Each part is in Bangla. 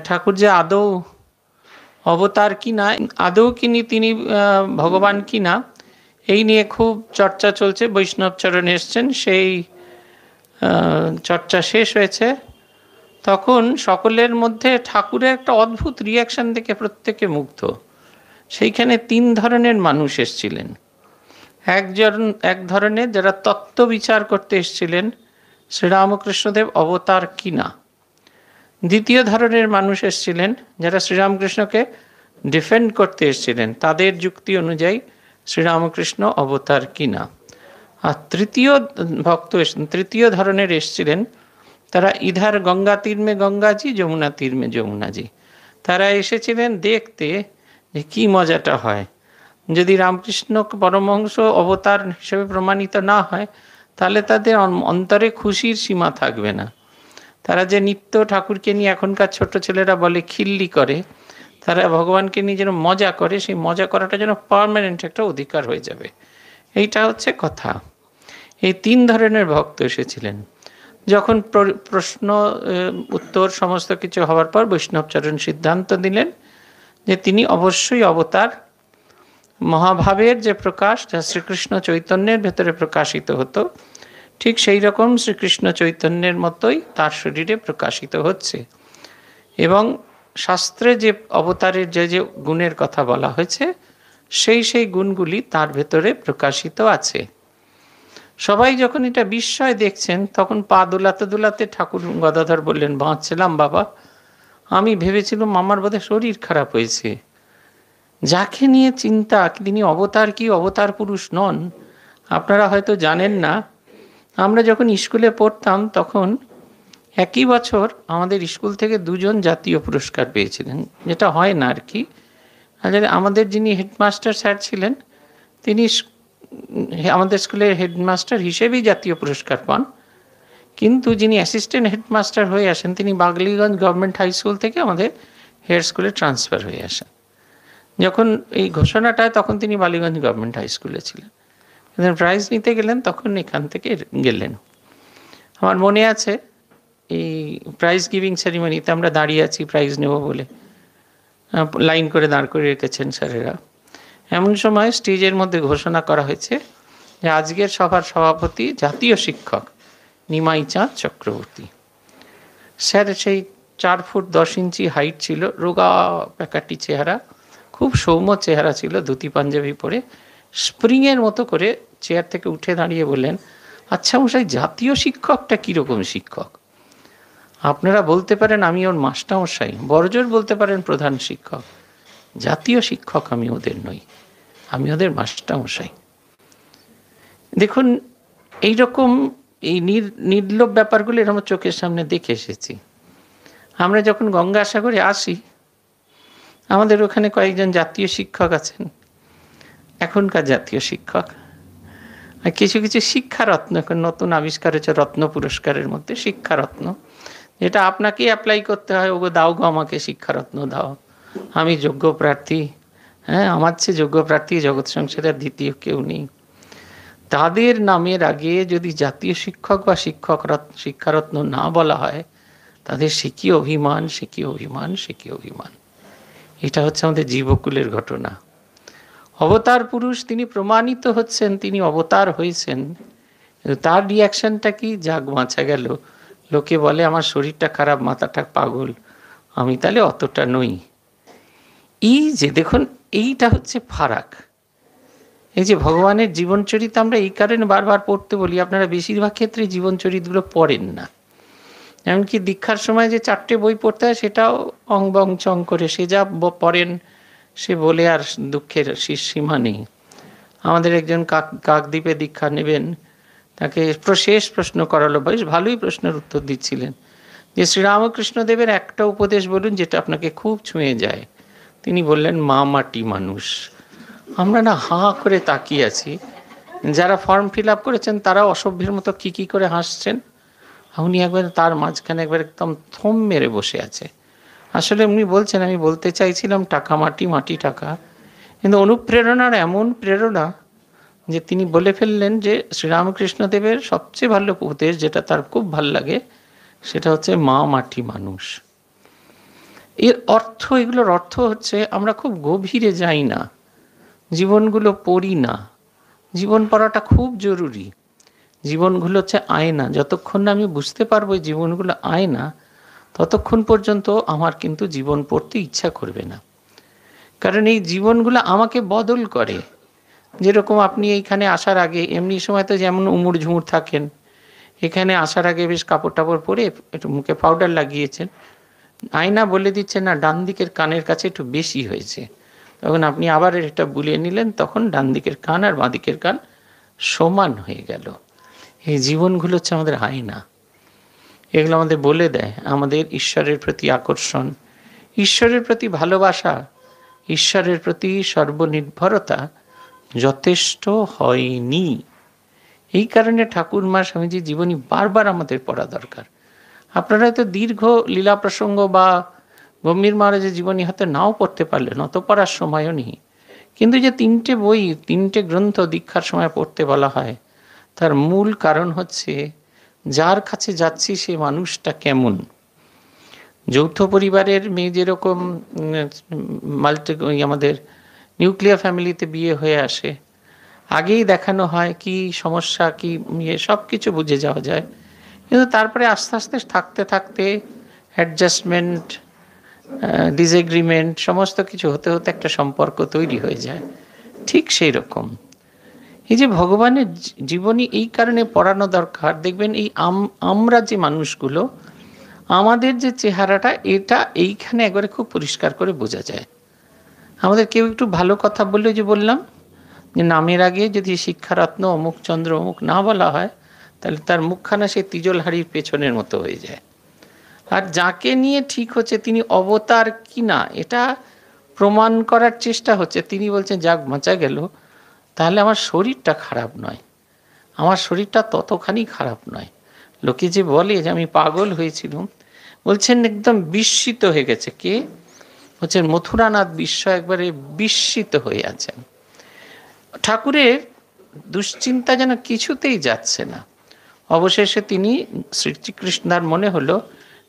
ঠাকুর যে আদৌ অবতার কি না, আদৌ তিনি ভগবান কি না, এই নিয়ে খুব চর্চা চলছে। বৈষ্ণবচরণ এসছেন, সেই চর্চা শেষ হয়েছে। তখন সকলের মধ্যে ঠাকুরের একটা অদ্ভুত রিয়াকশন দেখে প্রত্যেকে মুগ্ধ। সেইখানে 3 ধরনের মানুষ এসছিলেন। এক ধরনের যারা তত্ত্ব বিচার করতে এসেছিলেন শ্রীরামকৃষ্ণদেব অবতার কিনা। দ্বিতীয় ধরনের মানুষ এসেছিলেন যারা শ্রীরামকৃষ্ণকে ডিফেন্ড করতে এসেছিলেন, তাদের যুক্তি অনুযায়ী শ্রীরামকৃষ্ণ অবতার কিনা। আর তৃতীয় ধরনের এসেছিলেন তারা ইধার গঙ্গা তীর মে গঙ্গাজি, যমুনা তীর মে যমুনাজি। তারা এসেছিলেন দেখতে যে কী মজাটা হয়। যদি রামকৃষ্ণ পরমহংস অবতার হিসেবে প্রমাণিত না হয়, তাহলে তাদের অন্তরে খুশির সীমা থাকবে না। তারা যে নিত্য ঠাকুরকে নিয়ে এখনকার ছোট ছেলেরা বলে খিল্লি করে, তারা ভগবানকে নিয়ে যেন মজা করে, সেই মজা করাটা যেন পার্মানেন্ট একটা অধিকার হয়ে যাবে, এইটা হচ্ছে কথা। এই 3 ধরনের ভক্ত এসেছিলেন। যখন প্রশ্ন উত্তর সমস্ত কিছু হওয়ার পর বৈষ্ণবচরণ সিদ্ধান্ত দিলেন যে তিনি অবশ্যই অবতার। মহাভাবের যে প্রকাশ, যা শ্রীকৃষ্ণ চৈতন্যের ভেতরে প্রকাশিত হতো, ঠিক সেই রকম শ্রীকৃষ্ণ চৈতন্যের মতোই তার শরীরে প্রকাশিত হচ্ছে। এবং শাস্ত্রে যে অবতারের যে গুণের কথা বলা হয়েছে, সেই গুণগুলি তার ভেতরে প্রকাশিত আছে। সবাই যখন এটা বিস্ময় দেখছেন, তখন পা দোলাতে দোলাতে ঠাকুর গদাধর বললেন, বাঁচছিলাম বাবা, আমি ভেবেছিলাম আমার বোধহয় শরীর খারাপ হয়েছে। যাকে নিয়ে চিন্তা, তিনি অবতার কি অবতার পুরুষ নন আপনারা হয়তো জানেন না। আমরা যখন স্কুলে পড়তাম তখন একই বছর আমাদের স্কুল থেকে 2 জন জাতীয় পুরস্কার পেয়েছিলেন, যেটা হয় না আর কি। আমাদের যিনি হেডমাস্টার স্যার ছিলেন, তিনি আমাদের স্কুলের হেডমাস্টার হিসেবেই জাতীয় পুরস্কার পান, কিন্তু যিনি অ্যাসিস্ট্যান্ট হেডমাস্টার হয়ে আসেন, তিনি বাগলিগঞ্জ গভর্নমেন্ট হাই স্কুল থেকে আমাদের হেড স্কুলে ট্রান্সফার হয়ে আসেন। যখন এই ঘোষণাটা, তখন তিনি বালিগঞ্জ গভর্নমেন্ট হাই স্কুলে ছিলেন। প্রাইজ নিতে গেলেন, তখন এখান থেকে গেলেন। আমার মনে আছে এই প্রাইজ গিভিং সেরিমনিতে আমরা দাঁড়িয়ে আছি প্রাইজ নেব বলে, লাইন করে দাঁড় করে রেখেছেন স্যারেরা। এমন সময় স্টেজের মধ্যে ঘোষণা করা হয়েছে যে আজকের সভার সভাপতি জাতীয় শিক্ষক নিমাই চাঁদ চক্রবর্তী। স্যার সেই 4 ফুট 10 ইঞ্চি হাইট ছিল, রোগা প্যাকাটি চেহারা, খুব সৌম্য চেহারা ছিল, ধুতি পাঞ্জাবি পরে স্প্রিংয়ের মতো করে চেয়ার থেকে উঠে দাঁড়িয়ে বললেন, আচ্ছা মশাই, জাতীয় শিক্ষকটা কীরকম শিক্ষক? আপনারা বলতে পারেন আমি ওর মাস্টারমশাই, বড়জোর বলতে পারেন প্রধান শিক্ষক, জাতীয় শিক্ষক আমি ওদের নই, আমি ওদের মাস্টারমশাই। দেখুন, এইরকম এই নির্লোভ ব্যাপারগুলো এরকম চোখের সামনে দেখে এসেছি। আমরা যখন গঙ্গাসাগরে আসি, আমাদের ওখানে কয়েকজন জাতীয় শিক্ষক আছেন, এখনকার জাতীয় শিক্ষক। আর কিছু কিছু শিক্ষারত্ন এখন নতুন আবিষ্কার হয়েছে রত্ন পুরস্কারের মধ্যে, শিক্ষারত্ন, যেটা আপনাকেই অ্যাপ্লাই করতে হয়। ওগো দাও গো আমাকে শিক্ষারত্ন দাও, আমি যোগ্য প্রার্থী, হ্যাঁ আমার চেয়ে যোগ্য প্রার্থী জগৎ সংসারের দ্বিতীয় কেউ নেই। তাদের নামের আগে যদি জাতীয় শিক্ষক বা শিক্ষারত্ন না বলা হয়, তাদের সে কি অভিমান, সে কি অভিমান, সে কি অভিমান। এটা হচ্ছে আমাদের জীবকুলের ঘটনা। অবতার পুরুষ তিনি প্রমাণিত হচ্ছেন, তিনি অবতার হয়েছেন, তার রিয়াকশনটা কি? যাক বাঁচা গেল, লোকে বলে আমার শরীরটা খারাপ, মাথাটা পাগল, আমি তাহলে অতটা নই। এই যে দেখুন, এইটা হচ্ছে ফারাক। এই যে ভগবানের জীবনচরিত আমরা এই কারণে বারবার পড়তে বলি, আপনারা বেশিরভাগ ক্ষেত্রে জীবনচরিতগুলো পড়েন না। এমনকি দীক্ষার সময় যে 4টে বই পড়তে হয়, সেটাও অং বং চং করে সে যা পড়েন সে বলে আর দুঃখের সীমা নেই। আমাদের একজন কাকদ্বীপে দীক্ষা নেবেন, তাকে শেষ প্রশ্ন করালো, বেশ ভালোই প্রশ্নের উত্তর দিচ্ছিলেন, যে শ্রীরামকৃষ্ণদেবের একটা উপদেশ বলুন যেটা আপনাকে খুব ছুঁয়ে যায়। তিনি বললেন, মা মাটি মানুষ। আমরা না হাঁ করে তাকিয়ে আছি, যারা ফর্ম ফিল আপ করেছেন তারাও অসভ্যের মতো কি করে হাসছেন। উনি একবার তার মাঝখানে একবার একদম থম মেরে বসে আছে। আসলে উনি বলছেন, আমি বলতে চাইছিলাম টাকা মাটি, মাটি টাকা, কিন্তু অনুপ্রেরণার এমন প্রেরণা যে তিনি বলে ফেললেন যে শ্রীরামকৃষ্ণদেবের সবচেয়ে ভালো উপদেশ, যেটা তার খুব ভাল লাগে, সেটা হচ্ছে মা মাটি মানুষ। এর অর্থ, এগুলোর অর্থ হচ্ছে আমরা খুব গভীরে যাই না, জীবনগুলো পড়ি না। জীবন পড়াটা খুব জরুরি। জীবনগুলো হচ্ছে আয়না। যতক্ষণ না আমি বুঝতে পারবো এই জীবনগুলো আয়না, ততক্ষণ পর্যন্ত আমার কিন্তু জীবন পড়তে ইচ্ছা করবে না। কারণ এই জীবনগুলো আমাকে বদল করে। যেরকম আপনি এইখানে আসার আগে এমনি সময় তো যেমন উমড় ঝুমুর থাকেন, এখানে আসার আগে বেশ কাপড় টাপড় পরে একটু মুখে পাউডার লাগিয়েছেন, আয়না বলে দিচ্ছে না ডান দিকের কানের কাছে একটু বেশি হয়েছে, তখন আপনি আবার এটা বুলিয়ে নিলেন, তখন ডান দিকের কান আর বাঁ দিকের কান সমান হয়ে গেল। এই জীবনগুলো হচ্ছে আমাদের আয়না। এগুলো আমাদের বলে দেয় আমাদের ঈশ্বরের প্রতি আকর্ষণ, ঈশ্বরের প্রতি ভালোবাসা, ঈশ্বরের প্রতি সর্বনির্ভরতা যথেষ্ট হয়নি। এই কারণে ঠাকুরমা স্বামীজি জীবনী বারবার আমাদের পড়া দরকার। আপনারা হয়তো দীর্ঘ লীলা প্রসঙ্গ বা গম্ভীর মহারাজের জীবনী হয়তো নাও পড়তে পারলেন, অত পড়ার সময়ও নেই, কিন্তু যে 3টে বই, 3টে গ্রন্থ দীক্ষার সময় পড়তে বলা হয়, তার মূল কারণ হচ্ছে যার কাছে যাচ্ছি সে মানুষটা কেমন। যৌথ পরিবারের মেয়ে যেরকম আমাদের নিউক্লিয়ার ফ্যামিলিতে বিয়ে হয়ে আসে, আগেই দেখানো হয় কি সমস্যা, কি সব কিছু বুঝে যাওয়া যায়, কিন্তু তারপরে আস্তে আস্তে থাকতে থাকতে অ্যাডজাস্টমেন্ট, ডিসএগ্রিমেন্ট সমস্ত কিছু হতে হতে একটা সম্পর্ক তৈরি হয়ে যায়। ঠিক সেই রকম এই যে ভগবানের জীবনী এই কারণে পড়ানো দরকার। দেখবেন এই আমরা যে মানুষগুলো, আমাদের যে চেহারাটা, এটা এইখানে একবারে খুব পরিষ্কার করে বোঝা যায়। আমাদের কেউ একটু ভালো কথা বললে, যে বললাম যে নামের আগে যদি শিক্ষারত্ন অমুক চন্দ্র অমুক না বলা হয়, তাহলে তার মুখখানা সে তিজলহাড়ির পেছনের মতো হয়ে যায়। আর যাকে নিয়ে ঠিক হচ্ছে তিনি অবতার কি না এটা প্রমাণ করার চেষ্টা হচ্ছে, তিনি বলছেন যাক বাঁচা গেল, তাহলে আমার শরীরটা খারাপ নয়, আমার শরীরটা ততখানি খারাপ নয়। লোকে যে বলে যে আমি পাগল হয়েছিলাম, বলছেন একদম বিস্মিত হয়ে গেছে। কে হচ্ছেন? মথুরানাথ বিশ্ব একবারে বিস্মিত হয়ে আছেন। ঠাকুরের দুশ্চিন্তা যেন কিছুতেই যাচ্ছে না। অবশেষে তিনি শ্রীকৃষ্ণার মনে হলো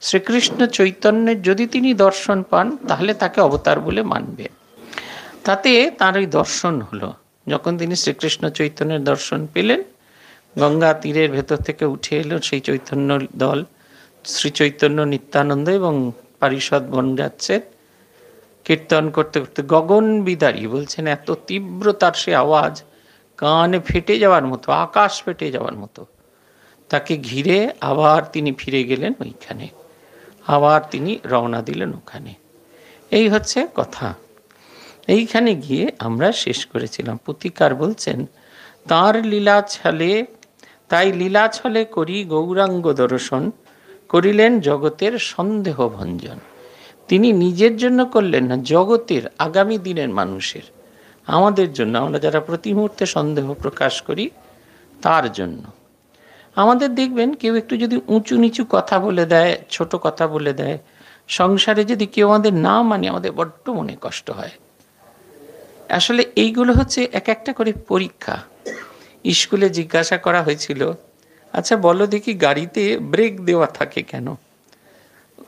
শ্রীকৃষ্ণ চৈতন্যের যদি তিনি দর্শন পান তাহলে তাকে অবতার বলে মানবে। তাতে তার ওই দর্শন হলো। যখন তিনি শ্রীকৃষ্ণ চৈতন্যের দর্শন পেলেন, গঙ্গা তীরের ভেতর থেকে উঠে এলো সেই চৈতন্য দল, শ্রী চৈতন্য, নিত্যানন্দ এবং পারিষদ বন যাচ্ছে কীর্তন করতে করতে গগন বিদারী, বলছেন এত তীব্র তার সে আওয়াজ, কান ফেটে যাওয়ার মতো, আকাশ ফেটে যাওয়ার মতো। তাকে ঘিরে আবার তিনি ফিরে গেলেন ওইখানে, আবার তিনি রওনা দিলেন ওখানে। এই হচ্ছে কথা। এইখানে গিয়ে আমরা শেষ করেছিলাম। পুতিকার বলছেন তাঁর লীলা ছলে, তাই লীলা ছলে করি গৌরাঙ্গ দর্শন, করিলেন জগতের সন্দেহ ভঞ্জন। তিনি নিজের জন্য করলেন না, জগতের আগামী দিনের মানুষের, আমাদের জন্য, আমরা যারা প্রতি মুহূর্তে সন্দেহ প্রকাশ করি তার জন্য। আমাদের দেখবেন কেউ একটু যদি উঁচু নিচু কথা বলে দেয়, ছোট কথা বলে দেয়, সংসারে যদি কেউ আমাদের না মানে আমাদের বড্ড মনে কষ্ট হয়। আসলে এইগুলো হচ্ছে এক একটা করে পরীক্ষা। স্কুলে জিজ্ঞাসা করা হয়েছিল, আচ্ছা বলো দেখি গাড়িতে ব্রেক দেওয়া থাকে কেন?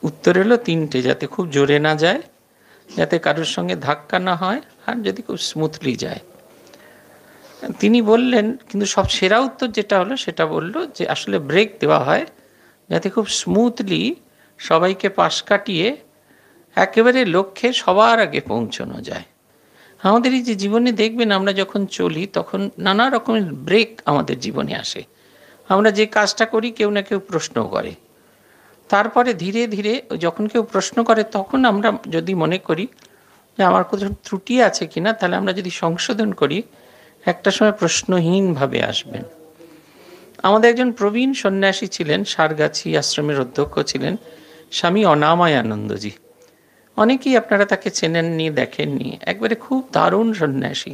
উত্তর এলো 3টে, যাতে খুব জোরে না যায়, যাতে কারোর সঙ্গে ধাক্কা না হয়, আর যদি খুব স্মুথলি যায়। তিনি বললেন, কিন্তু সব সেরা উত্তর যেটা হলো সেটা বলল যে আসলে ব্রেক দেওয়া হয় যাতে খুব স্মুথলি সবাইকে পাশ কাটিয়ে একেবারে লক্ষ্যে সবার আগে পৌঁছানো যায়। আমাদের এই যে জীবনে দেখবেন আমরা যখন চলি তখন নানা রকমের ব্রেক আমাদের জীবনে আসে। আমরা যে কাজটা করি কেউ না কেউ প্রশ্ন করে, তারপরে ধীরে ধীরে যখন কেউ প্রশ্ন করে তখন আমরা যদি মনে করি যে আমার কোথাও ত্রুটি আছে কিনা, তাহলে আমরা যদি সংশোধন করি একটা সময় প্রশ্নহীনভাবে আসবেন। আমাদের একজন প্রবীণ সন্ন্যাসী ছিলেন, সারগাছি আশ্রমের অধ্যক্ষ ছিলেন স্বামী অনাময়ানন্দজি। অনেকেই আপনারা তাকে চেনেননি, দেখেননি, একবারে খুব দারুণ সন্ন্যাসী।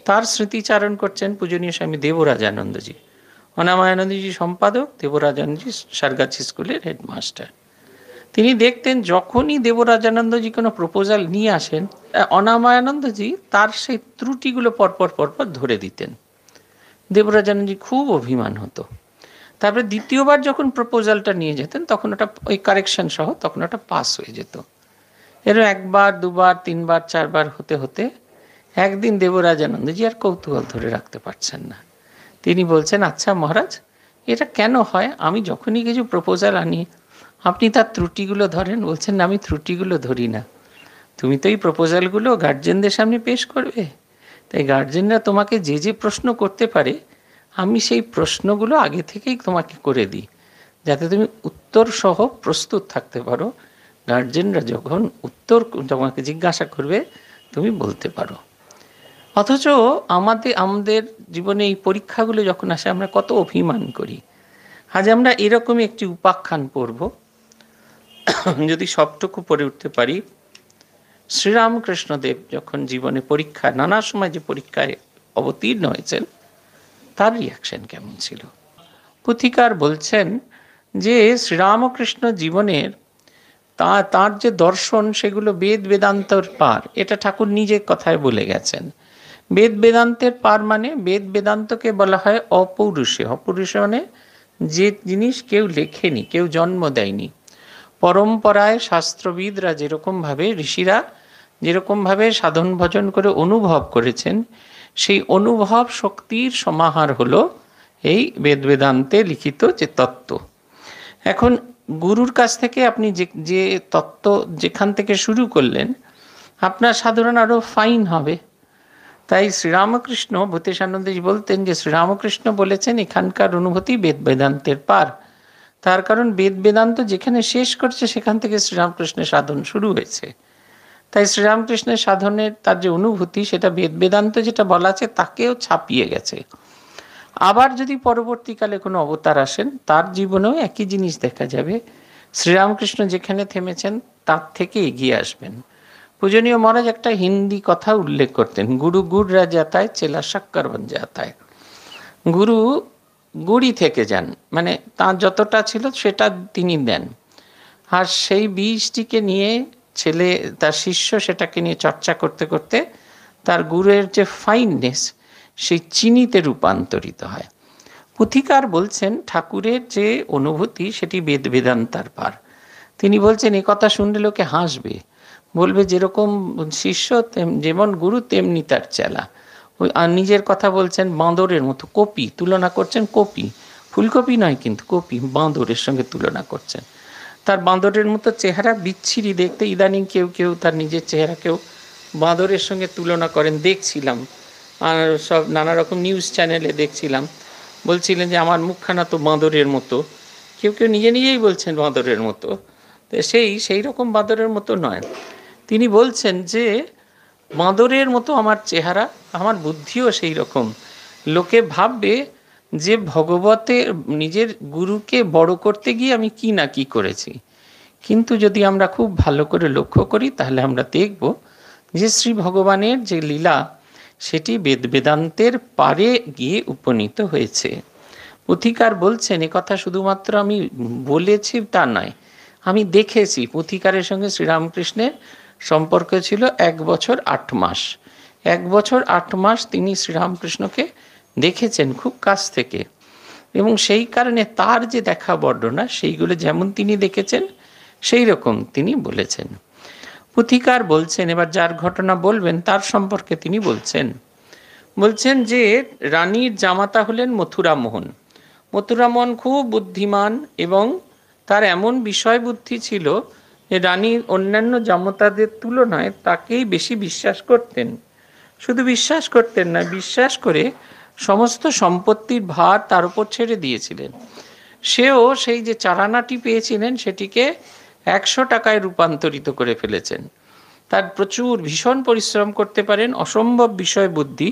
তার স্মৃতিচারণ করছেন পূজনীয় স্বামী দেবরাজানন্দজি। অনাময়ানন্দজি সম্পাদক, দেবরাজানন্দজি সারগাছি স্কুলের হেডমাস্টার। তিনি দেখতেন যখনই দেবরাজানন্দজি কোনো প্রপোজাল নিয়ে আসেন, অনাময়ানন্দজি তার সেই ত্রুটিগুলো পরপর পরপর ধরে দিতেন। দেবরাজানন্দজি খুব অভিমান হতো। তারপরে দ্বিতীয়বার যখন প্রপোজালটা নিয়ে যেতেন তখন ওটা ওই কারেকশন সহ তখন ওটা পাস হয়ে যেত। এরও একবার, দুবার, তিনবার, চারবার হতে হতে একদিন দেবরাজানন্দজি আর কৌতূহল ধরে রাখতে পারছেন না। তিনি বলছেন, আচ্ছা মহারাজ, এটা কেন হয়? আমি যখনই কিছু প্রপোজাল আনি আপনি তার ত্রুটিগুলো ধরেন। বলছেন, না, আমি ত্রুটিগুলো ধরি না। তুমি তো এই প্রপোজালগুলো গার্জেনদের সামনে পেশ করবে, তাই গার্জেনরা তোমাকে যে যে প্রশ্ন করতে পারে আমি সেই প্রশ্নগুলো আগে থেকেই তোমাকে করে দিই, যাতে তুমি উত্তর সহ প্রস্তুত থাকতে পারো। গার্জেনরা যখন উত্তর তোমাকে জিজ্ঞাসা করবে তুমি বলতে পারো। অথচ আমাদের জীবনে এই পরীক্ষাগুলো যখন আসে আমরা কত অভিমান করি। আজ আমরা এরকমই একটি উপাখ্যান পড়ব, যদি সবটুকু পড়ে উঠতে পারি। শ্রীরামকৃষ্ণদেব যখন জীবনে পরীক্ষা, নানা সময় যে পরীক্ষায় অবতীর্ণ হয়েছেন, তার রিয়াকশন কেমন ছিল। পুথিকার বলছেন যে শ্রীরামকৃষ্ণ জীবনের তার যে দর্শন সেগুলো বেদ বেদান্তর পার, এটা ঠাকুর নিজে কথায় বলে গেছেন। বেদ বেদান্তের পার মানে বেদ বেদান্তকে বলা হয় অপৌরুষে। অপৌরুষে মানে যে জিনিস কেউ লেখেনি, কেউ জন্ম দেয়নি। পরম্পরায় শাস্ত্রবিদরা যেরকমভাবে, ঋষিরা যেরকমভাবে সাধন ভজন করে অনুভব করেছেন, সেই অনুভব শক্তির সমাহার হলো এই বেদ বেদান্তে লিখিত যে তত্ত্ব। এখন গুরুর কাছ থেকে আপনি যে তত্ত্ব যেখান থেকে শুরু করলেন, আপনার সাধারণ আরও ফাইন হবে। তাই শ্রীরামকৃষ্ণ, ভূতেশানন্দজি বলতেন যে শ্রীরামকৃষ্ণ বলেছেন এখানকার অনুভূতি বেদ বেদান্তের পার। তার কারণ বেদ বেদান্ত যেখানে শেষ করছে সেখান থেকে শ্রীরামকৃষ্ণের সাধন শুরু হয়েছে। তাই শ্রীরামকৃষ্ণের সাধনের তার যে অনুভূতি, সেটা বেদ বেদান্ত যেটা বলা আছে তাকেও ছাপিয়ে গেছে। আবার যদি পরবর্তীকালে কোনো অবতার আসেন, তার জীবনেও একই জিনিস দেখা যাবে। শ্রীরামকৃষ্ণ যেখানে থেমেছেন তার থেকে এগিয়ে আসবেন। পূজনীয় মহারাজ একটা হিন্দি কথা উল্লেখ করতেন, গুরু গুড় রা যাতায়, চেলা শক্কর বন যাতায়। গুরু গুড়ি থেকে যান, মানে তার যতটা ছিল সেটা তিনি দেন, আর সেই বীজটিকে নিয়ে ছেলে, তার শিষ্য সেটাকে নিয়ে চর্চা করতে করতে তার গুড়ের যে ফাইননেস সেই চিনিতে রূপান্তরিত হয়। পুথিকার বলছেন ঠাকুরের যে অনুভূতি সেটি বেদ বেদান্তার পার। তিনি বলছেন এ কথা শুনলে লোকে হাসবে, বলবে যেরকম শিষ্য যেমন গুরু তেমনি তার চেলা। ওই আর নিজের কথা বলছেন বাঁদরের মতো, কপি তুলনা করছেন, কপি, ফুলকপি নয় কিন্তু কপি, বাঁদরের সঙ্গে তুলনা করছেন। তার বাঁদরের মতো চেহারা, বিচ্ছিরি দেখতে। ইদানিং কেউ কেউ তার নিজের চেহারাকেও বাঁদরের সঙ্গে তুলনা করেন, দেখছিলাম। আর সব নানা রকম নিউজ চ্যানেলে দেখছিলাম, বলছিলেন যে আমার মুখখানা তো বাঁদরের মতো। কেউ কেউ নিজে নিজেই বলছেন বাঁদরের মতো। তো সেই রকম বাঁদরের মতো নয়। তিনি বলছেন যে বাঁদরের মতো আমার চেহারা, আমার বুদ্ধিও সেই রকম। লোকে ভাববে যে ভগবতের, নিজের গুরুকে বড় করতে গিয়ে আমি কি না কি করেছি। কিন্তু যদি আমরা খুব ভালো করে লক্ষ্য করি তাহলে আমরা দেখব যে শ্রী ভগবানের যে লীলা সেটি বেদ বেদান্তের পারে গিয়ে উপনীত হয়েছে। পুথিকার বলছেন এ কথা শুধুমাত্র আমি বলেছি তা নয়, আমি দেখেছি। পুথিকারের সঙ্গে শ্রীরামকৃষ্ণের সম্পর্ক ছিল 1 বছর 8 মাস। 1 বছর 8 মাস তিনি শ্রীরামকৃষ্ণকে দেখেছেন খুব কাছ থেকে, এবং সেই কারণে তার যে দেখা বর্ণনা সেইগুলো যেমন তিনি দেখেছেন সেই রকম তিনি বলেছেন। পুথিকার বলছেন, এবার যার ঘটনা বলবেন তার সম্পর্কে তিনি বলছেন যে রানীর জামাতা হলেন মথুরামোহন। মথুরামোহন খুব বুদ্ধিমান এবং তার এমন বিষয় বুদ্ধি ছিল যে রানীর অন্যান্য জামাতাদের তুলনায় তাকেই বেশি বিশ্বাস করতেন। শুধু বিশ্বাস করতেন না, বিশ্বাস করে সমস্ত সম্পত্তির ভার তার উপর ছেড়ে দিয়েছিলেন। সেও সেই যে চারানাটি পেয়েছিলেন সেটিকে 100 টাকায় রূপান্তরিত করে ফেলেছেন। তার প্রচুর ভীষণ পরিশ্রম করতে পারেন, অসম্ভব বিষয় বুদ্ধি।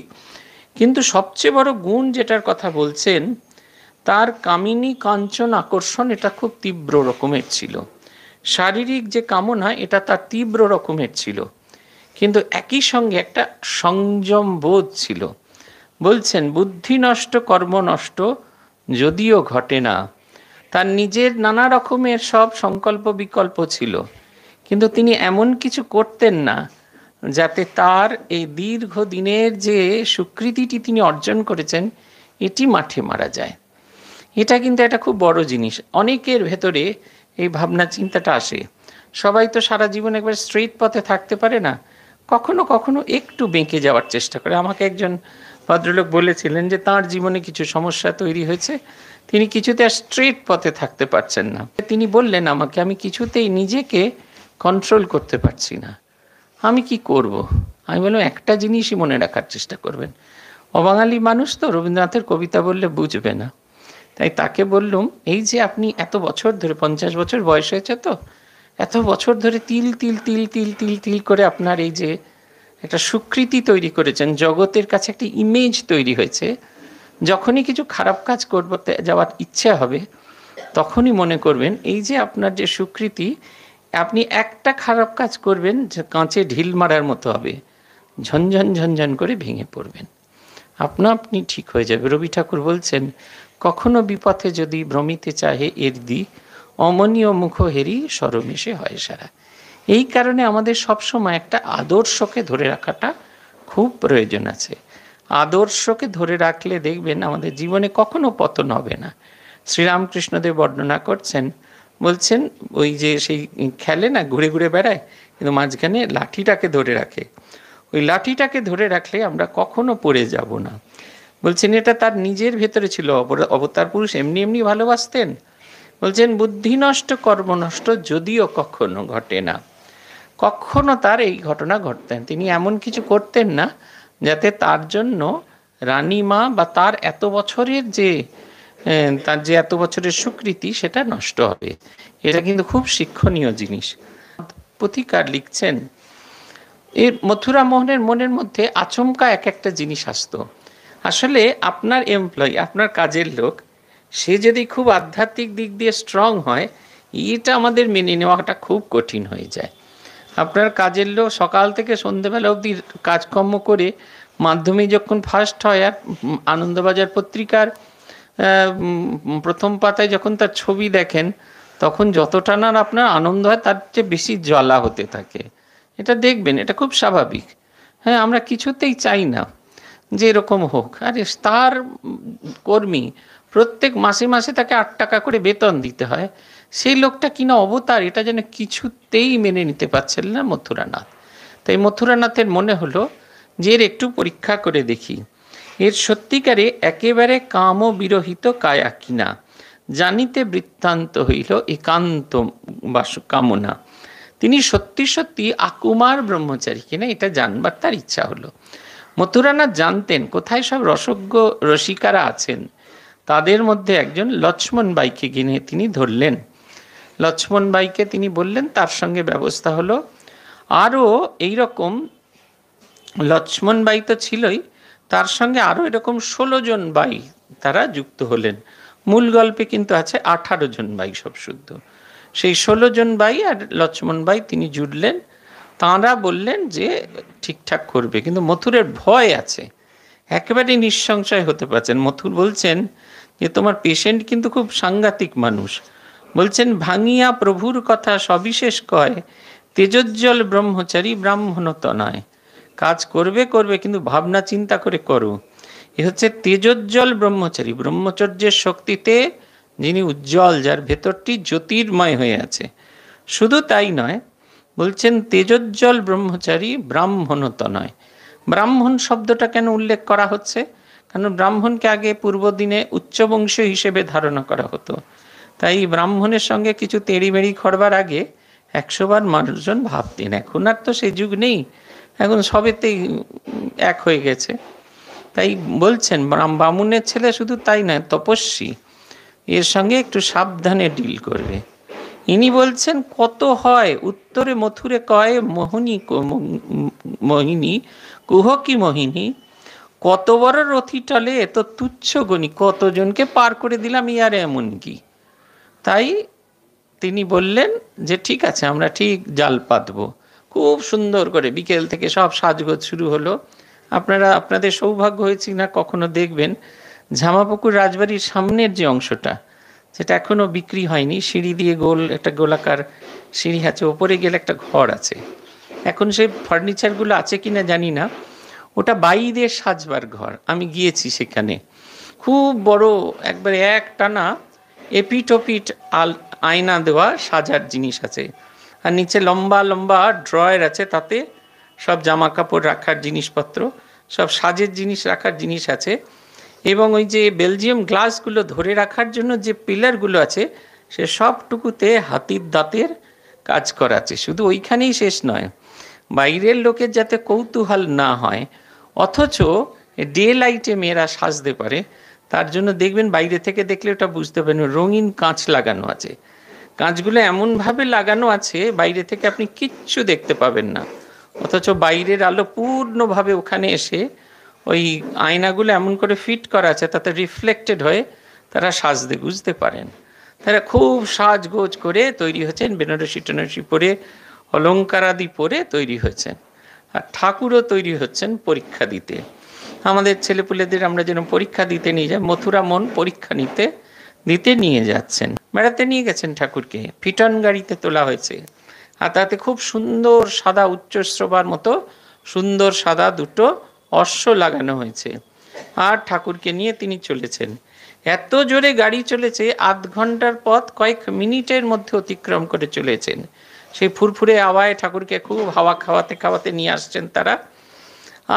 কিন্তু সবচেয়ে বড় গুণ যেটার কথা বলছেন, তার কামিনী কাঞ্চন আকর্ষণ, এটা খুব তীব্র রকমের ছিল। শারীরিক যে কামনা এটা তার তীব্র রকমের ছিল, কিন্তু একই সঙ্গে একটা সংযম বোধ ছিল। বলছেন বুদ্ধি নষ্ট কর্ম নষ্ট যদিও ঘটে না। তার নিজের নানা রকমের সব সংকল্প বিকল্প ছিল, কিন্তু তিনি এমন কিছু করতেন না যাতে তার এই দীর্ঘ দিনের যে স্বীকৃতিটি তিনি অর্জন করেছেন এটি মাঠে মারা যায়। এটা কিন্তু একটা খুব বড় জিনিস। অনেকের ভেতরে এই ভাবনা চিন্তাটা আসে, সবাই তো সারা জীবন একবার স্ট্রেট পথে থাকতে পারে না, কখনো কখনো একটু বেঁকে যাওয়ার চেষ্টা করে। আমাকে একজন ভদ্রলোক বলেছিলেন যে তাঁর জীবনে কিছু সমস্যা তৈরি হয়েছে, তিনি কিছুতে আর স্ট্রেট পথে থাকতে পারছেন না। তিনি বললেন আমাকে, আমি কিছুতেই নিজেকে কন্ট্রোল করতে পারছি না, আমি কি করব? আমি বললাম, একটা জিনিসই মনে রাখার চেষ্টা করবেন, অবাঙালি মানুষ তো রবীন্দ্রনাথের কবিতা বললে বুঝবে না। তাই তাকে বললুম, এই যে আপনি এত বছর ধরে, 50 বছর বয়স হয়েছে তো, এত বছর ধরে তিল তিল তিল তিল তিল তিল করে আপনার এই যে একটা স্বীকৃতি তৈরি করেছেন, জগতের কাছে একটা ইমেজ তৈরি হয়েছে, যখনই কিছু খারাপ কাজ করতে যাওয়ার ইচ্ছে হবে তখনই মনে করবেন এই যে আপনার যে স্বীকৃতি, আপনি একটা খারাপ কাজ করবেন যে কাঁচে ঢিল মারার মতো হবে, ঝনঝন ঝনঝন করে ভেঙে পড়বেন, আপনা আপনি ঠিক হয়ে যাবে। রবি ঠাকুর বলছেন, কখনো বিপথে যদি ভ্রমিতে চাহে এর দি, অমনীয় মুখ হেরি সরমেশে হয় সারা। এই কারণে আমাদের সবসময় একটা আদর্শকে ধরে রাখাটা খুব প্রয়োজন আছে। আদর্শকে ধরে রাখলে দেখবেন আমাদের জীবনে কখনো পতন হবে না। শ্রীরামকৃষ্ণদেব বর্ণনা করছেন, বলছেন ওই যে সেই খেলে না, ঘুরে ঘুরে বেড়ায়, কিন্তু মাঝখানে লাঠিটাকে ধরে রাখে, ওই লাঠিটাকে ধরে রাখলে আমরা কখনো পড়ে যাব না। বলছেন এটা তার নিজের ভেতরে ছিল, অবতার পুরুষ এমনি এমনি ভালোবাসতেন। বলছেন বুদ্ধি নষ্ট কর্ম নষ্ট যদিও কখনো ঘটে না। কখনো তার এই ঘটনা ঘটতেন, তিনি এমন কিছু করতেন না যাতে তার জন্য রানীমা বা তার এত বছরের যে এত বছরের স্বীকৃতি সেটা নষ্ট হবে। এটা কিন্তু খুব শিক্ষণীয় জিনিস। পথিকার লিখছেন, এর মথুরা মোহনের মনের মধ্যে আচমকা এক একটা জিনিস আসতো। আসলে আপনার এমপ্লয়ি, আপনার কাজের লোক, সে যদি খুব আধ্যাত্মিক দিক দিয়ে স্ট্রং হয়, এটা আমাদের মেনে নেওয়াটা খুব কঠিন হয়ে যায়। আপনার কাজের লোক সকাল থেকে সন্ধেবেলা অবধি কাজকর্ম করে মাধ্যমিক যখন ফার্স্ট হয় আর আনন্দবাজার পত্রিকার প্রথম পাতায় যখন তার ছবি দেখেন, তখন যতটা না আপনার আনন্দ হয় তার চেয়ে বেশি জ্বালা হতে থাকে। এটা দেখবেন, এটা খুব স্বাভাবিক। হ্যাঁ, আমরা কিছুতেই চাই না যে এরকম হোক। আরে তার কর্মী, প্রত্যেক মাসে মাসে তাকে 8 টাকা করে বেতন দিতে হয়, সেই লোকটা কিনা অবতার, এটা যেন কিছুতেই মেনে নিতে পারছেন না মথুরানাথ। তাই মথুরানাথের মনে হলো যে এর একটু পরীক্ষা করে দেখি, এর সত্যিকারে একেবারে কাম বিরহিত কায়া কিনা, জানিতে বৃত্তান্ত হইল একান্ত কামনা, তিনি সত্যি সত্যি আকুমার ব্রহ্মচারী কিনা এটা জানবার তার ইচ্ছা হলো। মথুরানাথ জানতেন কোথায় সব রসজ্ঞ রসিকারা আছেন, তাদের মধ্যে একজন লক্ষ্মণ বাইকে গিনে তিনি ধরলেন। লক্ষ্মণ বাইকে তিনি বললেন, তার সঙ্গে ব্যবস্থা হলো। আরও এইরকম লক্ষ্মণ বাই তো ছিলই, তার সঙ্গে আরও এরকম 16 জন বাই তারা যুক্ত হলেন। মূল গল্পে কিন্তু আছে 18 জন বাই সব শুদ্ধ। সেই 16 জন বাই আর লক্ষ্মণ বাই তিনি জুড়লেন। তাঁরা বললেন যে ঠিকঠাক করবে, কিন্তু মথুরের ভয় আছে, একেবারে নিঃসংশয় হতে পারছেন। মথুর বলছেন যে তোমার পেশেন্ট কিন্তু খুব সাংঘাতিক মানুষ। বলছেন ভাঙিয়া প্রভুর কথা সবিশেষ কয়, তেজোজ্জ্বল ব্রহ্মচারী ব্রাহ্মণত নয়। কাজ করবে করবে কিন্তু ভাবনা চিন্তা করে করো। এ হচ্ছে তেজোজ্জ্বল ব্রহ্মচারী, ব্রহ্মচর্যের শক্তিতে যিনি উজ্জ্বল, যার ভেতরটি জ্যোতির্ময় হয়ে আছে। শুধু তাই নয়, বলছেন তেজোজ্জ্বল ব্রহ্মচারী ব্রাহ্মণত নয়। ব্রাহ্মণ শব্দটা কেন উল্লেখ করা হচ্ছে? কারণ ব্রাহ্মণকে আগে পূর্বদিনে উচ্চবংশীয় হিসেবে ধারণা করা হতো। তাই ব্রাহ্মণের সঙ্গে কিছু তেড়িমেড়ি করবার আগে 100 বার মানুষজন ভাবতেন। এখন আর তো সেই যুগ নেই, এখন সবেতেই এক হয়ে গেছে। তাই বলছেন বামুনের ছেলে শুধু তাই নয়, তপস্বী, এর সঙ্গে একটু সাবধানে ডিল করবে। ইনি বলছেন কত হয়, উত্তরে মথুরে কয় মোহিনী মোহিনী কুহ কি মোহিনী, কত বড় রথি টলে এত তুচ্ছ গণি, কতজনকে পার করে দিলাম ইয়ার এমন কি। তাই তিনি বললেন যে ঠিক আছে, আমরা ঠিক জাল পাতবো। খুব সুন্দর করে বিকেল থেকে সব সাজগোজ শুরু হলো। আপনারা আপনাদের সৌভাগ্য হয়েছে না কখনো দেখবেন, ঝামাপুকুর রাজবাড়ির সামনের যে অংশটা, যেটা এখনও বিক্রি হয়নি, সিঁড়ি দিয়ে গোল একটা গোলাকার সিঁড়ি আছে, ওপরে গেলে একটা ঘর আছে। এখন সেই ফার্নিচারগুলো আছে কিনা জানি না, ওটা বাইদের সাজবার ঘর। আমি গিয়েছি সেখানে, খুব বড় একবারে এক টানা এপিট ওপিট আয়না দেওয়া সাজার জিনিস আছে। আর নিচে লম্বা লম্বা ড্রয়ার আছে, তাতে সব জামা কাপড় রাখার জিনিসপত্র, সব সাজের জিনিস রাখার জিনিস আছে। এবং ওই যে বেলজিয়াম গ্লাসগুলো ধরে রাখার জন্য যে পিলারগুলো আছে, সে সবটুকুতে হাতির দাঁতের কাজ করা আছে। শুধু ওইখানেই শেষ নয়, বাইরের লোকের যাতে কৌতূহল না হয়, অথচ ডে লাইটে মেয়েরা সাজতে পারে, তার জন্য দেখবেন বাইরে থেকে দেখলে ওটা বুঝতে পারেন, রঙিন কাঁচ লাগানো আছে। কাঁচগুলো এমনভাবে লাগানো আছে বাইরে থেকে আপনি কিচ্ছু দেখতে পাবেন না, অথচ বাইরের আলো পূর্ণভাবে ওখানে এসে ওই আয়নাগুলো এমন করে ফিট করা আছে, তাতে রিফ্লেক্টেড হয়ে তারা সাজতে বুঝতে পারেন। তারা খুব সাজগোজ করে তৈরি হয়েছেন, বেনারসি টেনারসি পরে, অলঙ্কারাদি পরে তৈরি হয়েছেন। আর ঠাকুরও তৈরি হচ্ছেন পরীক্ষা দিতে। আমাদের ছেলেপুলেদের আমরা যেন পরীক্ষা দিতে নিয়ে যাই, মথুরা মন পরীক্ষা দিতে নিয়ে যাচ্ছেন, বেড়াতে নিয়ে গেছেন ঠাকুরকে। ফিটন গাড়িতে তোলা হয়েছে, আর তাতে খুব সুন্দর সাদা উচ্চশ্রবার মতো সুন্দর সাদা দুটো অশ্ব লাগানো হয়েছে। আর ঠাকুরকে নিয়ে তিনি চলেছেন। এত জোরে গাড়ি চলেছে, আধ ঘন্টার পথ কয়েক মিনিটের মধ্যে অতিক্রম করে চলেছেন। সেই ফুরফুরে হাওয়ায় ঠাকুরকে খুব হাওয়া খাওয়াতে খাওয়াতে নিয়ে আসছেন তারা।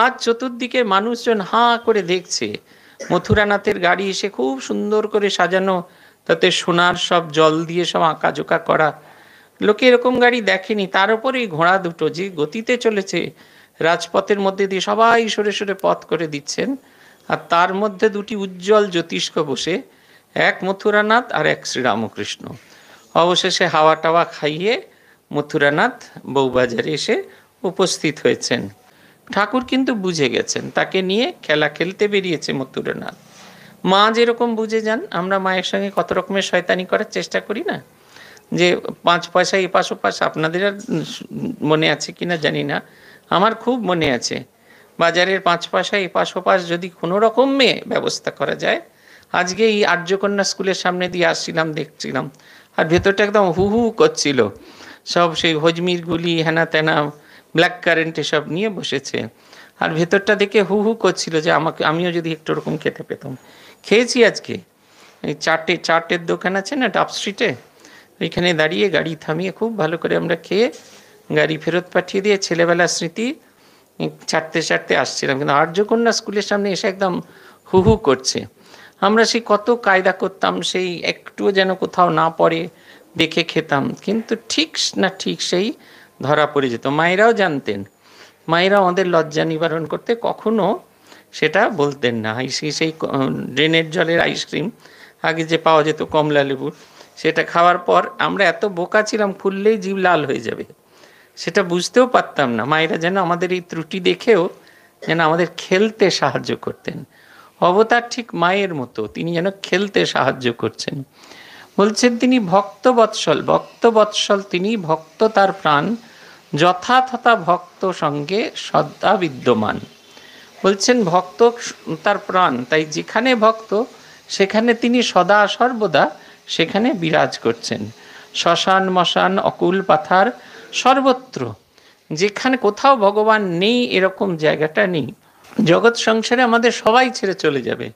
আর চতুর্দিকে মানুষজন হাঁ করে দেখছে। মথুরানাথের গাড়ি এসে খুব সুন্দর করে সাজানো, তাতে সোনার সব জল দিয়ে সব আঁকাজোকা করা। লোকে এরকম গাড়ি দেখেনি। তার উপরে এই ঘোড়া দুটো যে গতিতে চলেছে রাজপথের মধ্যে দিয়ে, সবাই সরে সরে পথ করে দিচ্ছেন। আর তার মধ্যে দুটি উজ্জ্বল জ্যোতিষ্ক বসে, এক মথুরানাথ আর এক শ্রীরামকৃষ্ণ। অবশেষে হাওয়া টাওয়া খাইয়ে মথুরানাথ বউবাজারে এসে উপস্থিত হয়েছেন। ঠাকুর কিন্তু বুঝে গেছেন, তাকে নিয়ে খেলা খেলতে বেরিয়েছে মথুরানাথ। মা যেরকম বুঝে যান, আমরা মায়ের সঙ্গে কত রকমের শয়তানি করার চেষ্টা করি না, যে 5 পয়সা এপাশ ওপাশ। আপনাদের আর মনে আছে কিনা জানি না, আমার খুব মনে আছে। বাজারের 5 পয়সা এপাশ ওপাশ যদি কোনো রকমে ব্যবস্থা করা যায়। আজকে এই আর্যকন্যা স্কুলের সামনে দিয়ে আসছিলাম, দেখছিলাম, আর ভেতরটা একদম হু হু করছিল। সব সেই হজমির গুলি হেনা তেনা ব্ল্যাক কারেন্ট এসব নিয়ে বসেছে, আর ভেতরটা দেখে হু হু করছিল যে আমিও যদি একটু ওরকম খেতে পেতাম। খেয়েছি আজকে। এই চাটের দোকান আছে না টপ স্ট্রিটে, ওইখানে দাঁড়িয়ে গাড়ি থামিয়ে খুব ভালো করে আমরা খেয়ে গাড়ি ফেরত পাঠিয়ে দিয়ে ছেলেবেলার স্মৃতি চাটতে আসছিলাম। কিন্তু আর্যকন্যা স্কুলের সামনে এসে একদম হু হু করছে। আমরা সেই কত কায়দা করতাম, সেই একটুও যেন কোথাও না পড়ে দেখে খেতাম, কিন্তু ঠিক সেই ধরা পড়ে যেত। মায়েরাও জানতেন, মায়েরাও আমাদের লজ্জা নিবারণ করতে কখনো সেটা বলতেন না। সেই ড্রেনের জলের আইসক্রিম আগে যে পাওয়া যেত কমলা লেবুর, সেটা খাওয়ার পর আমরা এত বোকা ছিলাম, খুললেই জিভ লাল হয়ে যাবে, সেটা বুঝতেও পারতাম না। মায়েরা যেন আমাদের এই ত্রুটি দেখেও যেন আমাদের খেলতে সাহায্য করতেন। অবতার ঠিক মায়ের মতো, তিনি যেন খেলতে সাহায্য করছেন। বলছেন তিনি ভক্তবৎসল তিনি, ভক্ত তার প্রাণ, যথাতথা ভক্ত সঙ্গে সদা বিদ্যমান। বলছেন ভক্ত তার প্রাণ, তাই যেখানে ভক্ত সেখানে তিনি সদা সর্বদা সেখানে বিরাজ করছেন। শ্মশান মশান অকুল পাথার সর্বত্র, যেখানে কোথাও ভগবান নেই এরকম জায়গাটা নেই। জগৎ সংসারে আমাদের সবাই ছেড়ে চলে যাবে,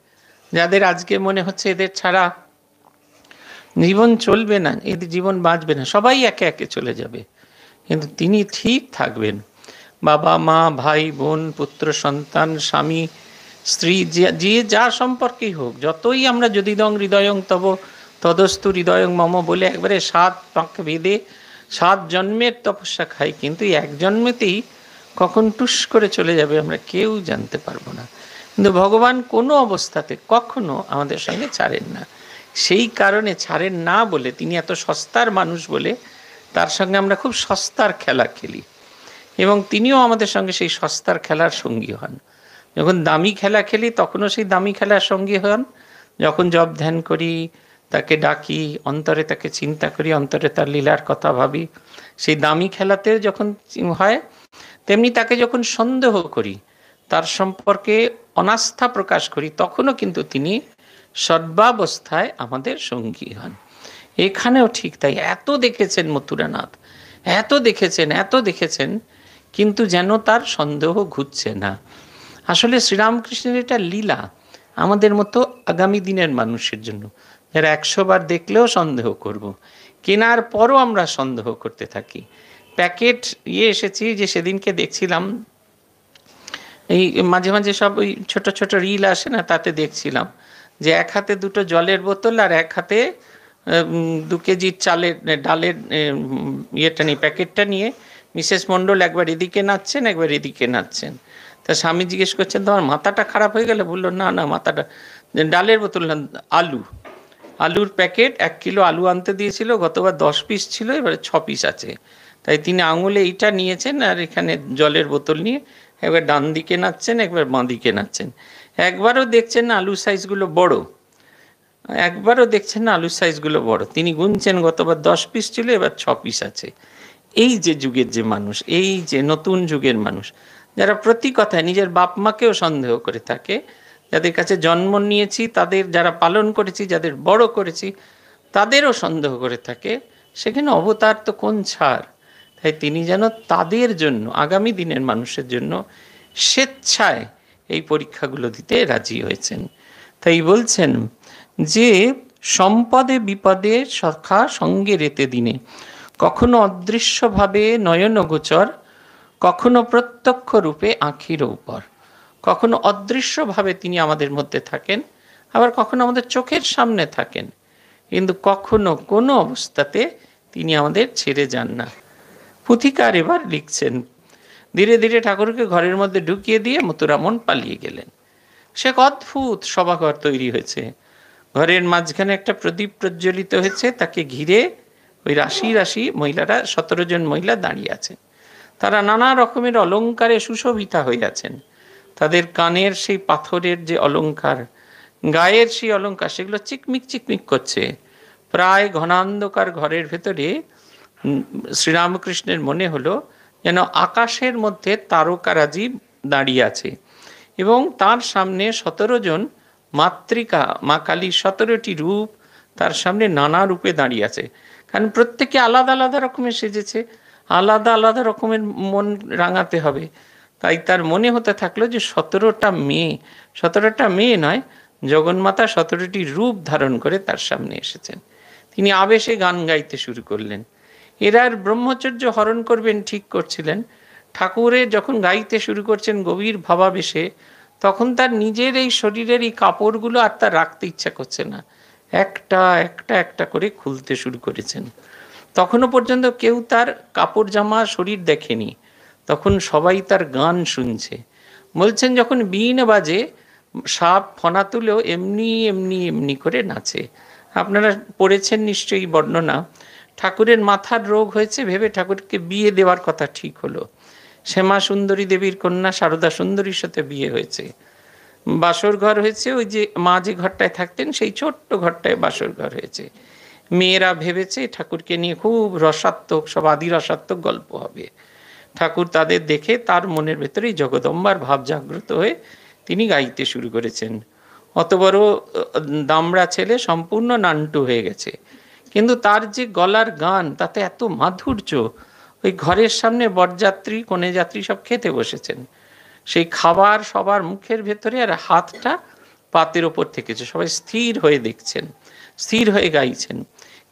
যাদের আজকে মনে হচ্ছে এদের ছাড়া জীবন চলবে না, এদের জীবন বাঁচবে না, সবাই একে একে চলে যাবে, কিন্তু তিনি ঠিক থাকবেন। বাবা মা ভাই বোন পুত্র সন্তান স্বামী স্ত্রী যে যা সম্পর্কেই হোক, যতই আমরা যদিদং হৃদয়ং তব তদস্তু হৃদয়ং মম বলে একবারে 7 পাক বেদে 7 জন্মের তপস্যা খাই, কিন্তু এক জন্মেতেই কখন টুস করে চলে যাবে আমরা কেউ জানতে পারবো না। কিন্তু ভগবান কোনো অবস্থাতে কখনো আমাদের সঙ্গে ছাড়েন না। সেই কারণে ছাড়েন না বলে, তিনি এত সস্তার মানুষ বলে তার সঙ্গে আমরা খুব সস্তার খেলা খেলি, এবং তিনিও আমাদের সঙ্গে সেই সস্তার খেলার সঙ্গী হন। যখন দামি খেলা খেলি তখনও সেই দামি খেলার সঙ্গী হন। যখন জপ ধ্যান করি, তাকে ডাকি, অন্তরে তাকে চিন্তা করি, অন্তরে তার লীলার কথা ভাবি, সেই দামি খেলাতেও যখন হয়, তেমনি তাকে যখন সন্দেহ করি, তার সম্পর্কে অনাস্থা প্রকাশ করি, তখনও কিন্তু তিনি সর্বাবস্থায় আমাদের সঙ্গী হন। এখানেও ঠিক তাই। এত দেখেছেন মথুরানাথ, এত দেখেছেন, কিন্তু যেন তার সন্দেহ ঘুরছে না। আসলে শ্রীরামকৃষ্ণের এটা লীলা আমাদের মতো আগামী দিনের মানুষের জন্য, যারা 100 বার দেখলেও সন্দেহ করব, কেনার পরও আমরা সন্দেহ করতে থাকি। প্যাকেট এসেছি, যে সেদিনকে দেখছিলাম এই মাঝে মাঝে সব ওই ছোট ছোট রিল আসে না, তাতে দেখছিলাম যে এক হাতে দুটো জলের বোতল আর এক হাতে 2 কেজি চালের ডালের ইয়েটা নিয়ে, প্যাকেটটা নিয়ে মিসেস মণ্ডল একবার এদিকে নাচছেন একবার এদিকে নাচছেন। তা স্বামী জিজ্ঞেস করছেন, তোমার মাথাটা খারাপ হয়ে গেলে? বললো না না, মাথাটা ডালের বোতল না, আলুর প্যাকেট, 1 কিলো আলু আনতে দিয়েছিল, গতবার 10 পিস ছিল, এবারে 6 পিস আছে। তাই তিনি আঙুলে এইটা নিয়েছেন আর এখানে জলের বোতল নিয়ে একবার ডান দিকে নাচছেন একবার বাঁ দিকে নাচছেন। একবারও দেখছেন না আলুর সাইজগুলো বড়, তিনি গুনছেন, গতবার 10 পিস ছিল, এবার 6 পিস আছে। এই যে যুগের যে মানুষ, এই যে নতুন যুগের মানুষ, যারা প্রতি কথায় নিজের বাপ মাকেও সন্দেহ করে থাকে, যাদের কাছে জন্ম নিয়েছি তাদের, যারা পালন করেছি, যাদের বড় করেছি তাদেরও সন্দেহ করে থাকে, সেখানে অবতার তো কোন ছাড়। তাই তিনি যেন তাদের জন্য, আগামী দিনের মানুষের জন্য স্বেচ্ছায় এই পরীক্ষাগুলো দিতে রাজি হয়েছেন। তাই বলছেন যে সম্পদে বিপদে সখা সঙ্গে রেতে দিনে, কখনো অদৃশ্যভাবে নয়নগোচর, কখনো প্রত্যক্ষ রূপে আঁখির উপর। কখনো অদৃশ্যভাবে তিনি আমাদের মধ্যে থাকেন, আবার কখনো আমাদের চোখের সামনে থাকেন, কিন্তু কখনো কোনো অবস্থাতে তিনি আমাদের ছেড়ে যান না। পুথিকার এবার লিখছেন, ধীরে ধীরে ঠাকুরকে ঘরের মধ্যে ঢুকিয়ে দিয়ে মথুরামন পালিয়ে গেলেন। সে এক অদ্ভুত সভাঘর তৈরি হয়েছে, ঘরের মাঝখানে একটা প্রদীপ প্রজ্বলিত হয়েছে, তাকে ঘিরে ওই রাশি রাশি মহিলারা, 17 জন মহিলা দাঁড়িয়ে আছেন। তারা নানা রকমের অলঙ্কারে সুশোভিতা হয়ে আছেন। তাদের কানের সেই পাথরের যে অলঙ্কার, গায়ের সেই অলঙ্কার, সেগুলো চিকমিক চিকমিক করছে। প্রায় ঘনান্ধকার ঘরের ভেতরে শ্রীরামকৃষ্ণের মনে হলো যেন আকাশের মধ্যে তারকারাজি দাঁড়িয়ে আছে, এবং তার সামনে 17 জন মাতৃকা, মা কালীর 17টি রূপ তার সামনে নানা রূপে দাঁড়িয়ে আছে। কারণ প্রত্যেকে আলাদা আলাদা রকমের সেজেছে, আলাদা আলাদা রকমের মন রাঙাতে হবে। তাই তার মনে হতে থাকলো যে 17টা মেয়ে নয়, জগন্মাতা 17টি রূপ ধারণ করে তার সামনে এসেছেন। তিনি আবেশে গান গাইতে শুরু করলেন। এরা ব্রহ্মচর্য হরণ করবেন ঠিক করছিলেন। ঠাকুরের যখন গাইতে শুরু করছেন গভীর ভাবাবেশে, তখন তার নিজের এই শরীরের এই কাপড়গুলো আর তার রাখতে ইচ্ছা করছে না, একটা একটা একটা করে খুলতে শুরু করেছেন। তখনও পর্যন্ত কেউ তার কাপড় জামা শরীর দেখেনি, তখন সবাই তার গান শুনছে। বলছেন যখন বীণ বাজে, সাপ ফনা তুলেও এমনি এমনি এমনি করে নাচে। আপনারা পড়েছেন নিশ্চয়ই বর্ণনা। ঠাকুরের মাথার রোগ হয়েছে ভেবে ঠাকুরকে বিয়ে দেওয়ার কথা ঠিক হলো। শ্যামা সুন্দরী দেবীর কন্যা সারদা সুন্দরীর সাথে বিয়ে হয়েছে, বাসর ঘর হয়েছে, ওই যে মা যে ঘরটায় থাকতেন সেই ছোট্ট ঘরটায় বাসর ঘর হয়েছে। মেয়েরা ভেবেছে ঠাকুরকে নিয়ে খুব রসাত্মক, সব আদি রসাত্মক গল্প হবে। ঠাকুর তাদের দেখে তার মনের ভেতরেই জগদম্বার ভাব জাগ্রত হয়ে তিনি গাইতে শুরু করেছেন। অত বড় দামড়া ছেলে সম্পূর্ণ নান্টু হয়ে গেছে, কিন্তু তার যে গলার গান, তাতে এত মাধুর্য। ওই ঘরের সামনে বরযাত্রী কনে যাত্রী সব খেতে বসেছেন, সেই খাবার সবার মুখের ভেতরে, আর হাতটা পাতের ওপর থেকেছে, সবাই স্থির হয়ে দেখছেন, স্থির হয়ে গাইছেন।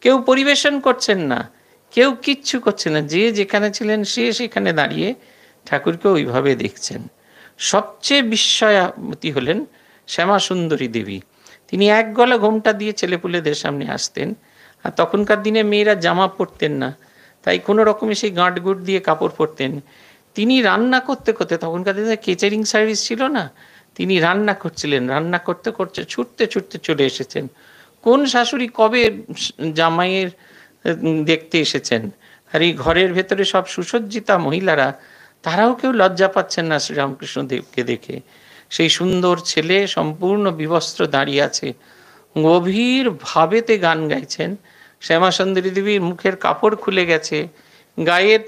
কেউ পরিবেশন করছেন না, কেউ কিচ্ছু করছে না, যে যেখানে ছিলেন সে সেখানে দাঁড়িয়ে ঠাকুরকে ওইভাবে দেখছেন। সবচেয়ে বিস্ময়াবতী হলেন শ্যামা সুন্দরী দেবী। তিনি এক গলা ঘোমটা দিয়ে ছেলেপুলেদের সামনে আসতেন, আর তখনকার দিনে মেয়েরা জামা পরতেন না, তাই কোনো রকমে সেই গাঁটগুট দিয়ে কাপড় পরতেন। তিনি রান্না করতে করতে, তখনকার দিনে কেচারিং সার্ভিস ছিল না, তিনি রান্না করছিলেন, রান্না করতে করতে ছুটতে ছুটতে চলে এসেছেন। কোন শাশুড়ি কবে জামাইয়ের দেখতে এসেছেন, আর এই ঘরের ভেতরে সব সুসজ্জিতা মহিলারা, তারাও কেউ লজ্জা পাচ্ছেন না শ্রীরামকৃষ্ণ দেবকে দেখে। সেই সুন্দর ছেলে সম্পূর্ণ বিবস্ত্র দাঁড়িয়ে আছে, গভীর ভাবেতে গান গাইছেন। শ্যামা সুন্দরী দেবীর মুখের কাপড় খুলে গেছে, গায়ের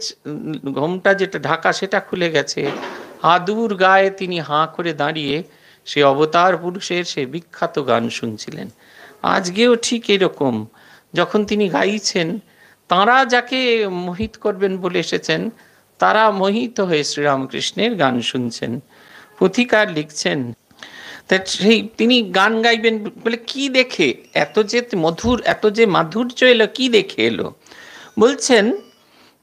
ঘোমটা যেটা ঢাকা সেটা খুলে গেছে, আদুর গায়ে তিনি হাঁ করে দাঁড়িয়ে সে অবতার পুরুষের সে বিখ্যাত গান শুনছিলেন। আজকেও ঠিক এরকম, যখন তিনি গাইছেন, তাঁরা যাকে মোহিত করবেন বলে এসেছেন, তারা মোহিত হয়ে শ্রীরামকৃষ্ণের গান শুনছেন। পুথিকার লিখছেন, তা সেই তিনি গান গাইবেন বলে কি দেখে এত যে মধুর, এত যে মাধুর্য এলো, কি দেখে এলো? বলছেন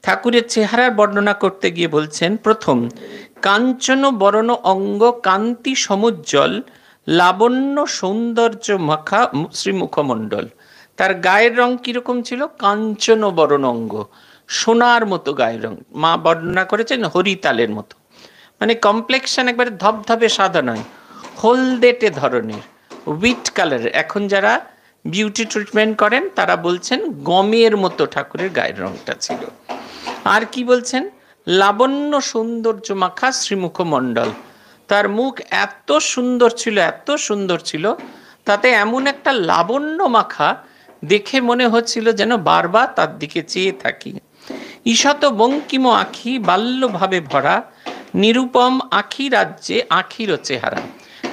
ঠাকুরের চেহারার বর্ণনা করতে গিয়ে বলছেন, প্রথম, কাঞ্চন বরণ অঙ্গ কান্তি সমুজ্জ্বল লাবণ্য সৌন্দর্য মাখা শ্রীমুখমণ্ডল। তার গায়ের রং কিরকম ছিল? কাঞ্চন বরণ অঙ্গ, সোনার মতো গায়ের রং। মা বর্ণনা করেছেন হরিতালের মতো, মানে কমপ্লেক্সন একবারে ধবধবে সাদা নয়, হলদেটে ধরনের, উইট কালারের। এখন যারা বিউটি ট্রিটমেন্ট করেন তারা বলছেন গমের মতো ঠাকুরের গায়ের রংটা ছিল। আর কি বলছেন? লাবণ্য সৌন্দর্য মাখা শ্রীমুখমণ্ডল। তার মুখ এত সুন্দর ছিল, এত সুন্দর ছিল, তাতে এমন একটা লাবণ্য মাখা, দেখে মনে হচ্ছিল যেন বারবার তার দিকে চেয়ে থাকি। ঈশত বঙ্কিম আখি বাল্যভাবে ভরা নিরুপম আখি রাজ্যে আখিরও চেহারা।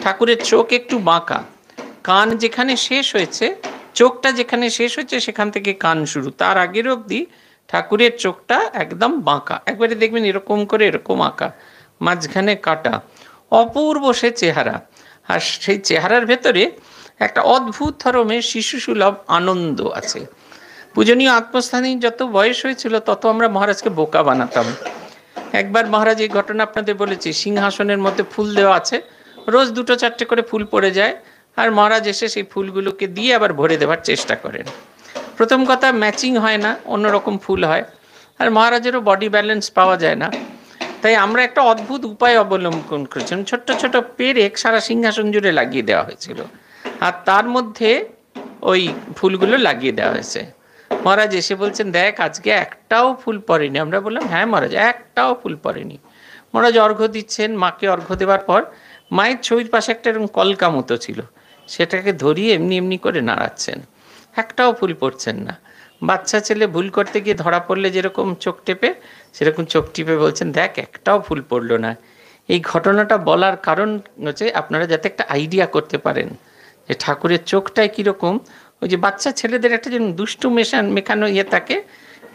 ঠাকুরের চোখ একটু বাঁকা, কান যেখানে শেষ হয়েছে, চোখটা যেখানে শেষ হয়েছে সেখান থেকে কান শুরু, তার আগের অবধি ঠাকুরের চোখটা একদম বাঁকা, একবারে দেখবেন এরকম করে এরকম আঁকা, মাঝখানে কাটা, অপূর্ব সে চেহারা। আর সেই চেহারার ভেতরে একটা অদ্ভুত ধরনের শিশুসুলভ আনন্দ আছে। পূজনীয় আত্মস্থানীর যত বয়স হয়েছিল তত আমরা মহারাজকে বোকা বানাতাম। একবার মহারাজ এই ঘটনা আপনাদের বলেছি, সিংহাসনের মধ্যে ফুল দেওয়া আছে, রোজ 2-4টে করে ফুল পড়ে যায়, আর মহারাজ এসে সেই ফুলগুলোকে দিয়ে আবার ভরে দেওয়ার চেষ্টা করেন। প্রথম কথা, ম্যাচিং হয় না, অন্যরকম ফুল হয়, আর মহারাজেরও বডি ব্যালেন্স পাওয়া যায় না। তাই আমরা একটা অদ্ভুত উপায় অবলম্বন করেছিলাম, ছোট্ট ছোট পেরেক সারা সিংহাসন জুড়ে লাগিয়ে দেওয়া হয়েছিল, আর তার মধ্যে ওই ফুলগুলো লাগিয়ে দেওয়া হয়েছে। মহারাজ এসে বলছেন, দেখ আজকে একটাও ফুল পড়েনি। আমরা বললাম, হ্যাঁ মহারাজ, একটাও ফুল পড়েনি। মহারাজ অর্ঘ্য দিচ্ছেন, মাকে অর্ঘ্য দেওয়ার পর মায়ের ছবির পাশে একটা এরকম কলকা মতো ছিল, সেটাকে ধরিয়ে এমনি এমনি করে নাড়াচ্ছেন, একটাও ফুল পড়ছেন না। বাচ্চা ছেলে ভুল করতে গিয়ে ধরা পড়লে যেরকম চোখ টেপে, সেরকম চোখ টিপে বলছেন, দেখ একটাও ফুল পড়লো না। এই ঘটনাটা বলার কারণ হচ্ছে আপনারা যাতে একটা আইডিয়া করতে পারেন যে ঠাকুরের চোখটাই কীরকম। ওই যে বাচ্চা ছেলেদের একটা যে দুষ্টু মেখানো ইয়ে থাকে,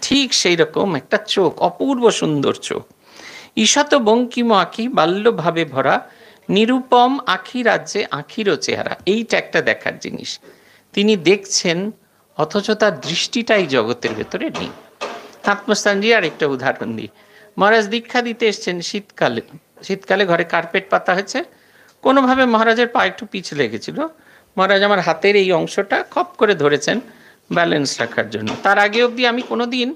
ঠিক সেই রকম একটা চোখ, অপূর্ব সুন্দর চোখ। ঈশত বঙ্কিম আঁখি বাল্যভাবে ভরা নিরুপম আঁখি রাজ্যে আঁখিরও চেহারা। এইটা একটা দেখার জিনিস। তিনি দেখছেন অথচ তার দৃষ্টিটাই জগতের ভেতরে নেই। আত্মস্থানজি আর একটা উদাহরণ দিই। মহারাজ দীক্ষা দিতে এসছেন শীতকালে, শীতকালে ঘরে কার্পেট পাতা হয়েছে, কোনোভাবে মহারাজের পা একটু পিছলে গেছিল। মহারাজ আমার হাতের এই অংশটা খপ করে ধরেছেন ব্যালেন্স রাখার জন্য। তার আগে অবধি আমি কোনো দিন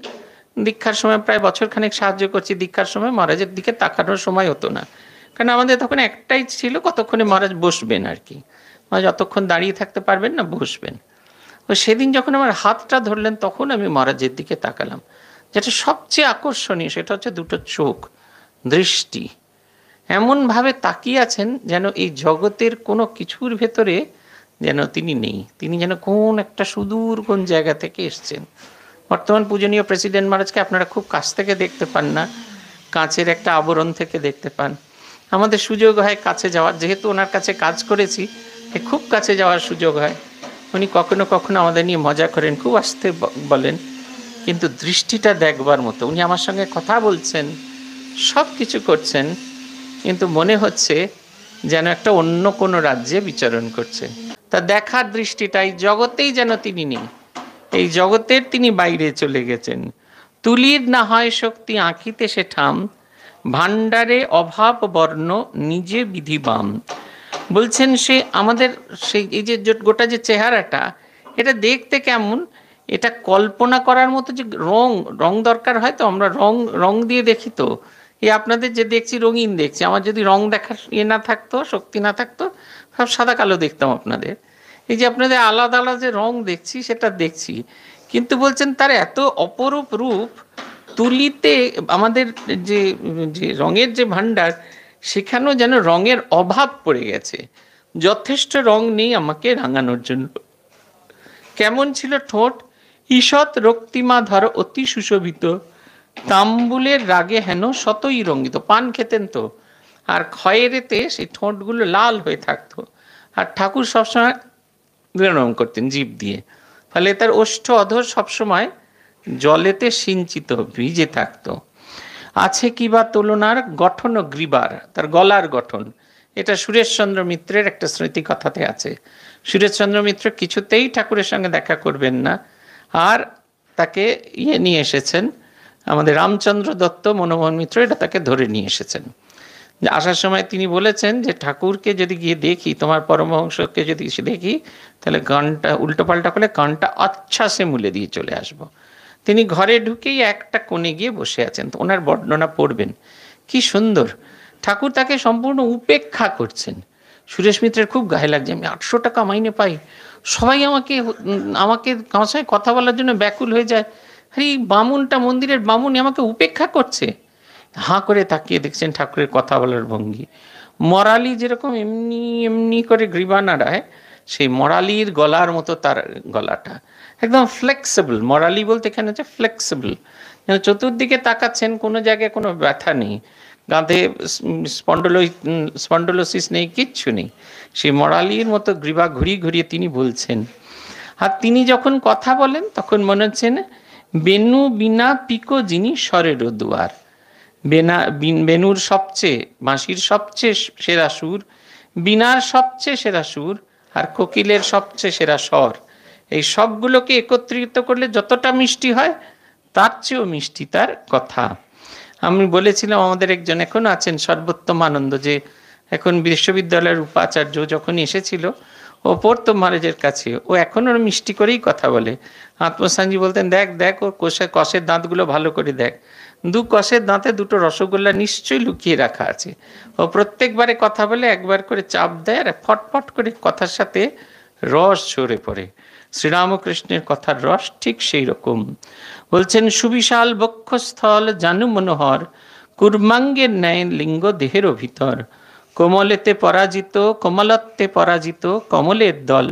দীক্ষার সময় প্রায় বছরখানেক সাহায্য করছি, দীক্ষার সময় মহারাজের দিকে তাকানোর সময় হতো না, কারণ আমাদের তখন একটাই ছিল কতক্ষণে মহারাজ বসবেন আর কি, মহারাজ যতক্ষণ দাঁড়িয়ে থাকতে পারবেন না, বসবেন। তো সেদিন যখন আমার হাতটা ধরলেন তখন আমি মহারাজের দিকে তাকালাম। যেটা সবচেয়ে আকর্ষণীয় সেটা হচ্ছে দুটো চোখ, দৃষ্টি এমনভাবে তাকিয়ে আছেন যেন এই জগতের কোনো কিছুর ভেতরে যেন তিনি নেই, তিনি যেন কোন একটা সুদূর কোন জায়গা থেকে এসছেন। বর্তমান পূজনীয় প্রেসিডেন্ট মহারাজকে আপনারা খুব কাছ থেকে দেখতে পান না, কাঁচের একটা আবরণ থেকে দেখতে পান। আমাদের সুযোগ হয় কাছে যাওয়ার, যেহেতু ওনার কাছে কাজ করেছি খুব কাছে যাওয়ার সুযোগ হয়। উনি কখনো কখনো আমাদের নিয়ে মজা করেন, খুব আস্তে বলেন, কিন্তু দৃষ্টিটা দেখবার মতো। উনি আমার সঙ্গে কথা বলছেন, সব কিছু করছেন, কিন্তু মনে হচ্ছে যেন একটা অন্য কোনো রাজ্যে বিচরণ করছে। তা দেখার দৃষ্টিটাই জগতেই যেন তিনি নেই, এই জগতের তিনি বাইরে চলে গেছেন। তুলির না হয় শক্তি আঁখিতে সে ঠাম, ভাণ্ডারে অভাব বর্ণ নিজে বিধিবাম। বলছেন সে আমাদের সেই এই যে গোটা যে চেহারাটা, এটা দেখতে কেমন, এটা কল্পনা করার মতো যে রং দরকার হয়, তো আমরা রং দিয়ে দেখি। তো এই আপনাদের যে দেখছি রঙিন দেখছি, আমার যদি রং দেখার ইয়ে না থাকতো, শক্তি না থাকতো, সব সাদা কালো দেখতাম আপনাদের। এই যে আপনাদের আলাদা আলাদা যে রং দেখছি সেটা দেখছি, কিন্তু বলছেন তার এত অপরূপ রূপ, তুলিতে আমাদের যে যে রঙের যে ভাণ্ডার, সেখানেও যেন রঙের অভাব পড়ে গেছে, যথেষ্ট রং নেই আমাকে রাঙানোর জন্য। কেমন ছিল ঠোঁট? ঈষৎ রক্তিমা ধর অতি সুশোভিত, তাম্বুলের রাগে হেন শতই রঙ্গিত। পান খেতেন তো, আর খয়েরেতে সেই ঠোঁটগুলো লাল হয়ে থাকতো, আর ঠাকুর সবসময় বিরম করতেন জিভ দিয়ে, ফলে তার ওষ্ঠ অধর সবসময় জলেতে সিঞ্চিত ভিজে থাকতো। আছে কিবা তুলনার গঠন গ্রীবার, তার গলার গঠন এটা সুরেশচন্দ্র মিত্রের একটা স্মৃতি কথাতে আছে। সুরেশচন্দ্র মিত্র কিছুতেই ঠাকুরের সঙ্গে দেখা করবেন না, আর তাকে নিয়ে এসেছেন আমাদের রামচন্দ্র দত্ত, মনমোহন মিত্র, এটা তাকে ধরে নিয়ে এসেছেন। আসার সময় তিনি বলেছেন যে ঠাকুরকে যদি গিয়ে দেখি, তোমার পরমহংসকে যদি দেখি, তাহলে গানটা উল্টোপাল্টা করলে কানটা আচ্ছা সে মুলে দিয়ে চলে আসব। তিনি ঘরে ঢুকেই একটা কোণে গিয়ে বসে আছেন, তো ওনার বর্ণনা পড়বেন, কি সুন্দর। ঠাকুর তাকে সম্পূর্ণ উপেক্ষা করছেন। সুরেশ মিত্রের খুব গায়ে লাগছে, আমি 800 টাকা মাইনে পাই, সবাই আমাকে আমাকে আমার সঙ্গে কথা বলার জন্য ব্যাকুল হয়ে যায়, আরে এই বামুনটা, মন্দিরের বামুন আমাকে উপেক্ষা করছে। হাঁ করে তাকিয়ে দেখছেন ঠাকুরের কথা বলার ভঙ্গি। মরালি যেরকম এমনি এমনি করে গ্রীবা নাড়ায়, সেই মরালির গলার মতো তার গলাটা একদম ফ্লেক্সিবল। মরালি বলতে এখানে হচ্ছে ফ্লেক্সিবল, চতুর্দিকে তাকাচ্ছেন, কোনো জায়গায় কোনো ব্যথা নেই, গাঁধে স্পন্ডোলোসিস নেই, কিচ্ছু নেই। সেই মরালির মতো গ্রীবা ঘুরিয়ে ঘুরিয়ে তিনি বলছেন। আর তিনি যখন কথা বলেন তখন মনে হচ্ছেন বেনু বিনা পিকো যিনি স্বরের দুয়ার। বেনুর সবচেয়ে, বাঁশির সবচেয়ে সেরা সুর, বীণার সবচেয়ে সেরা সুর, আর কোকিলের সবচেয়ে সেরা স্বর, এই সবগুলোকে একত্রিত করলে যতটা মিষ্টি হয় তার চেয়েও মিষ্টি তার কথা। আমি বলেছিলাম আমাদের একজন এখনো আছেন সর্বোত্তম আনন্দ, যে এখন বিশ্ববিদ্যালয়ের উপাচার্য, যখন এসেছিল ও পড়তো মহারাজের কাছে, ও এখন ওর মিষ্টি করেই কথা বলে। আত্মসানজি বলতেন, দেখ দেখ ওর কষের দাঁতগুলো ভালো করে দেখ, কষের দাঁতে 2টো রসগোল্লা নিশ্চয়ই লুকিয়ে রাখা আছে। ও প্রত্যেকবারে কথা বলে একবার করে চাপ দেয়, আর ফটফট করে কথার সাথে রস ঝরে পড়ে। শ্রীরামকৃষ্ণের কথার রস ঠিক সেই রকম। বলছেন, সুবিশাল বক্ষস্থল জানু মনোহর, কুর্মাঙ্গের ন্যায় লিঙ্গ দেহেরও ভিতর, কোমলেতে পরাজিত কোমলত্বে পরাজিত কমলের দল,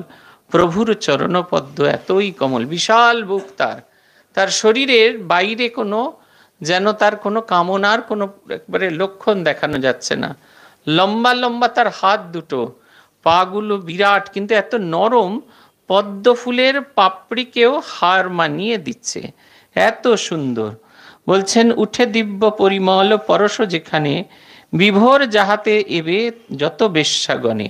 প্রভুর চরণপদ্ম এতই কমল। বিশাল বুক তার, তার শরীরের বাইরে কোনো, যেন তার কোনো কামনার কোনো একবারে লক্ষণ দেখানো যাচ্ছে না। লম্বা লম্বা তার হাত দুটো, পাগুলো বিরাট, কিন্তু এত নরম, পদ্ম ফুলের পাপড়িকেও হার মানিয়ে দিচ্ছে, এত সুন্দর। বলছেন, উঠে দিব্য পরিমল পরশ যেখানে, বিভোর যাহাতে এবে যত বেশ্যাগণে।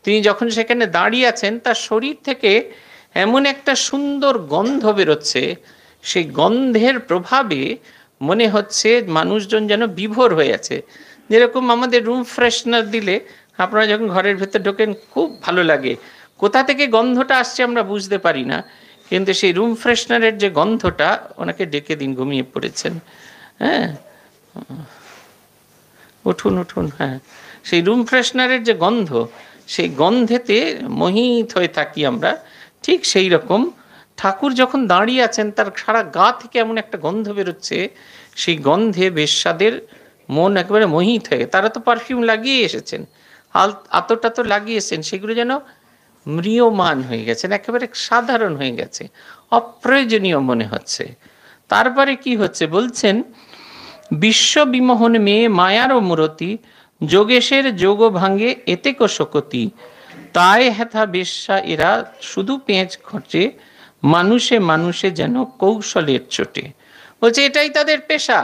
তিনি যখন সেখানে দাঁড়িয়ে আছেন, তার শরীর থেকে এমন একটা সুন্দর গন্ধ বেরোচ্ছে, সেই গন্ধের প্রভাবে মনে হচ্ছে মানুষজন যেন বিভোর হয়ে আছে। যেরকম আমাদের রুম ফ্রেশনার দিলে আপনারা যখন ঘরের ভেতর ঢোকেন খুব ভালো লাগে, কোথা থেকে গন্ধটা আসছে আমরা বুঝতে পারি না, কিন্তু সেই রুম ফ্রেশনারের যে গন্ধটা, ওনাকে ডেকে দিন, ঘুমিয়ে পড়েছেন, হ্যাঁ উঠুন উঠুন, হ্যাঁ, সেই রুম ফ্রেশনারের যে গন্ধ, সেই গন্ধেতে মোহিত হয়ে থাকি আমরা। ঠিক সেই রকম ঠাকুর যখন দাঁড়িয়ে আছেন, তার সারা গা থেকে এমন একটা গন্ধ বেরোচ্ছে, সেই গন্ধে বেশ্যাদের মন একেবারে মোহিত হয়ে, তারা তো পারফিউম লাগিয়ে এসেছেন, আতরটা তো লাগিয়েছেন, সেগুলো যেন ম্রিয়মান হয়ে গেছেন, একেবারে সাধারণ হয়ে গেছে, অপ্রয়োজনীয় মনে হচ্ছে। তারপরে কি হচ্ছে বলছেন, বিশ্ব বিমোহন মেয়ে মায়ারও মূরতি, যোগেশের যোগ ভাঙ্গে এতেক শকতি, তাই হেথা বেশ্যা এরা শুধু পেঁচ খরচে, মানুষে মানুষে যেন কৌশলের চোটে। বলছে এটাই তাদের পেশা,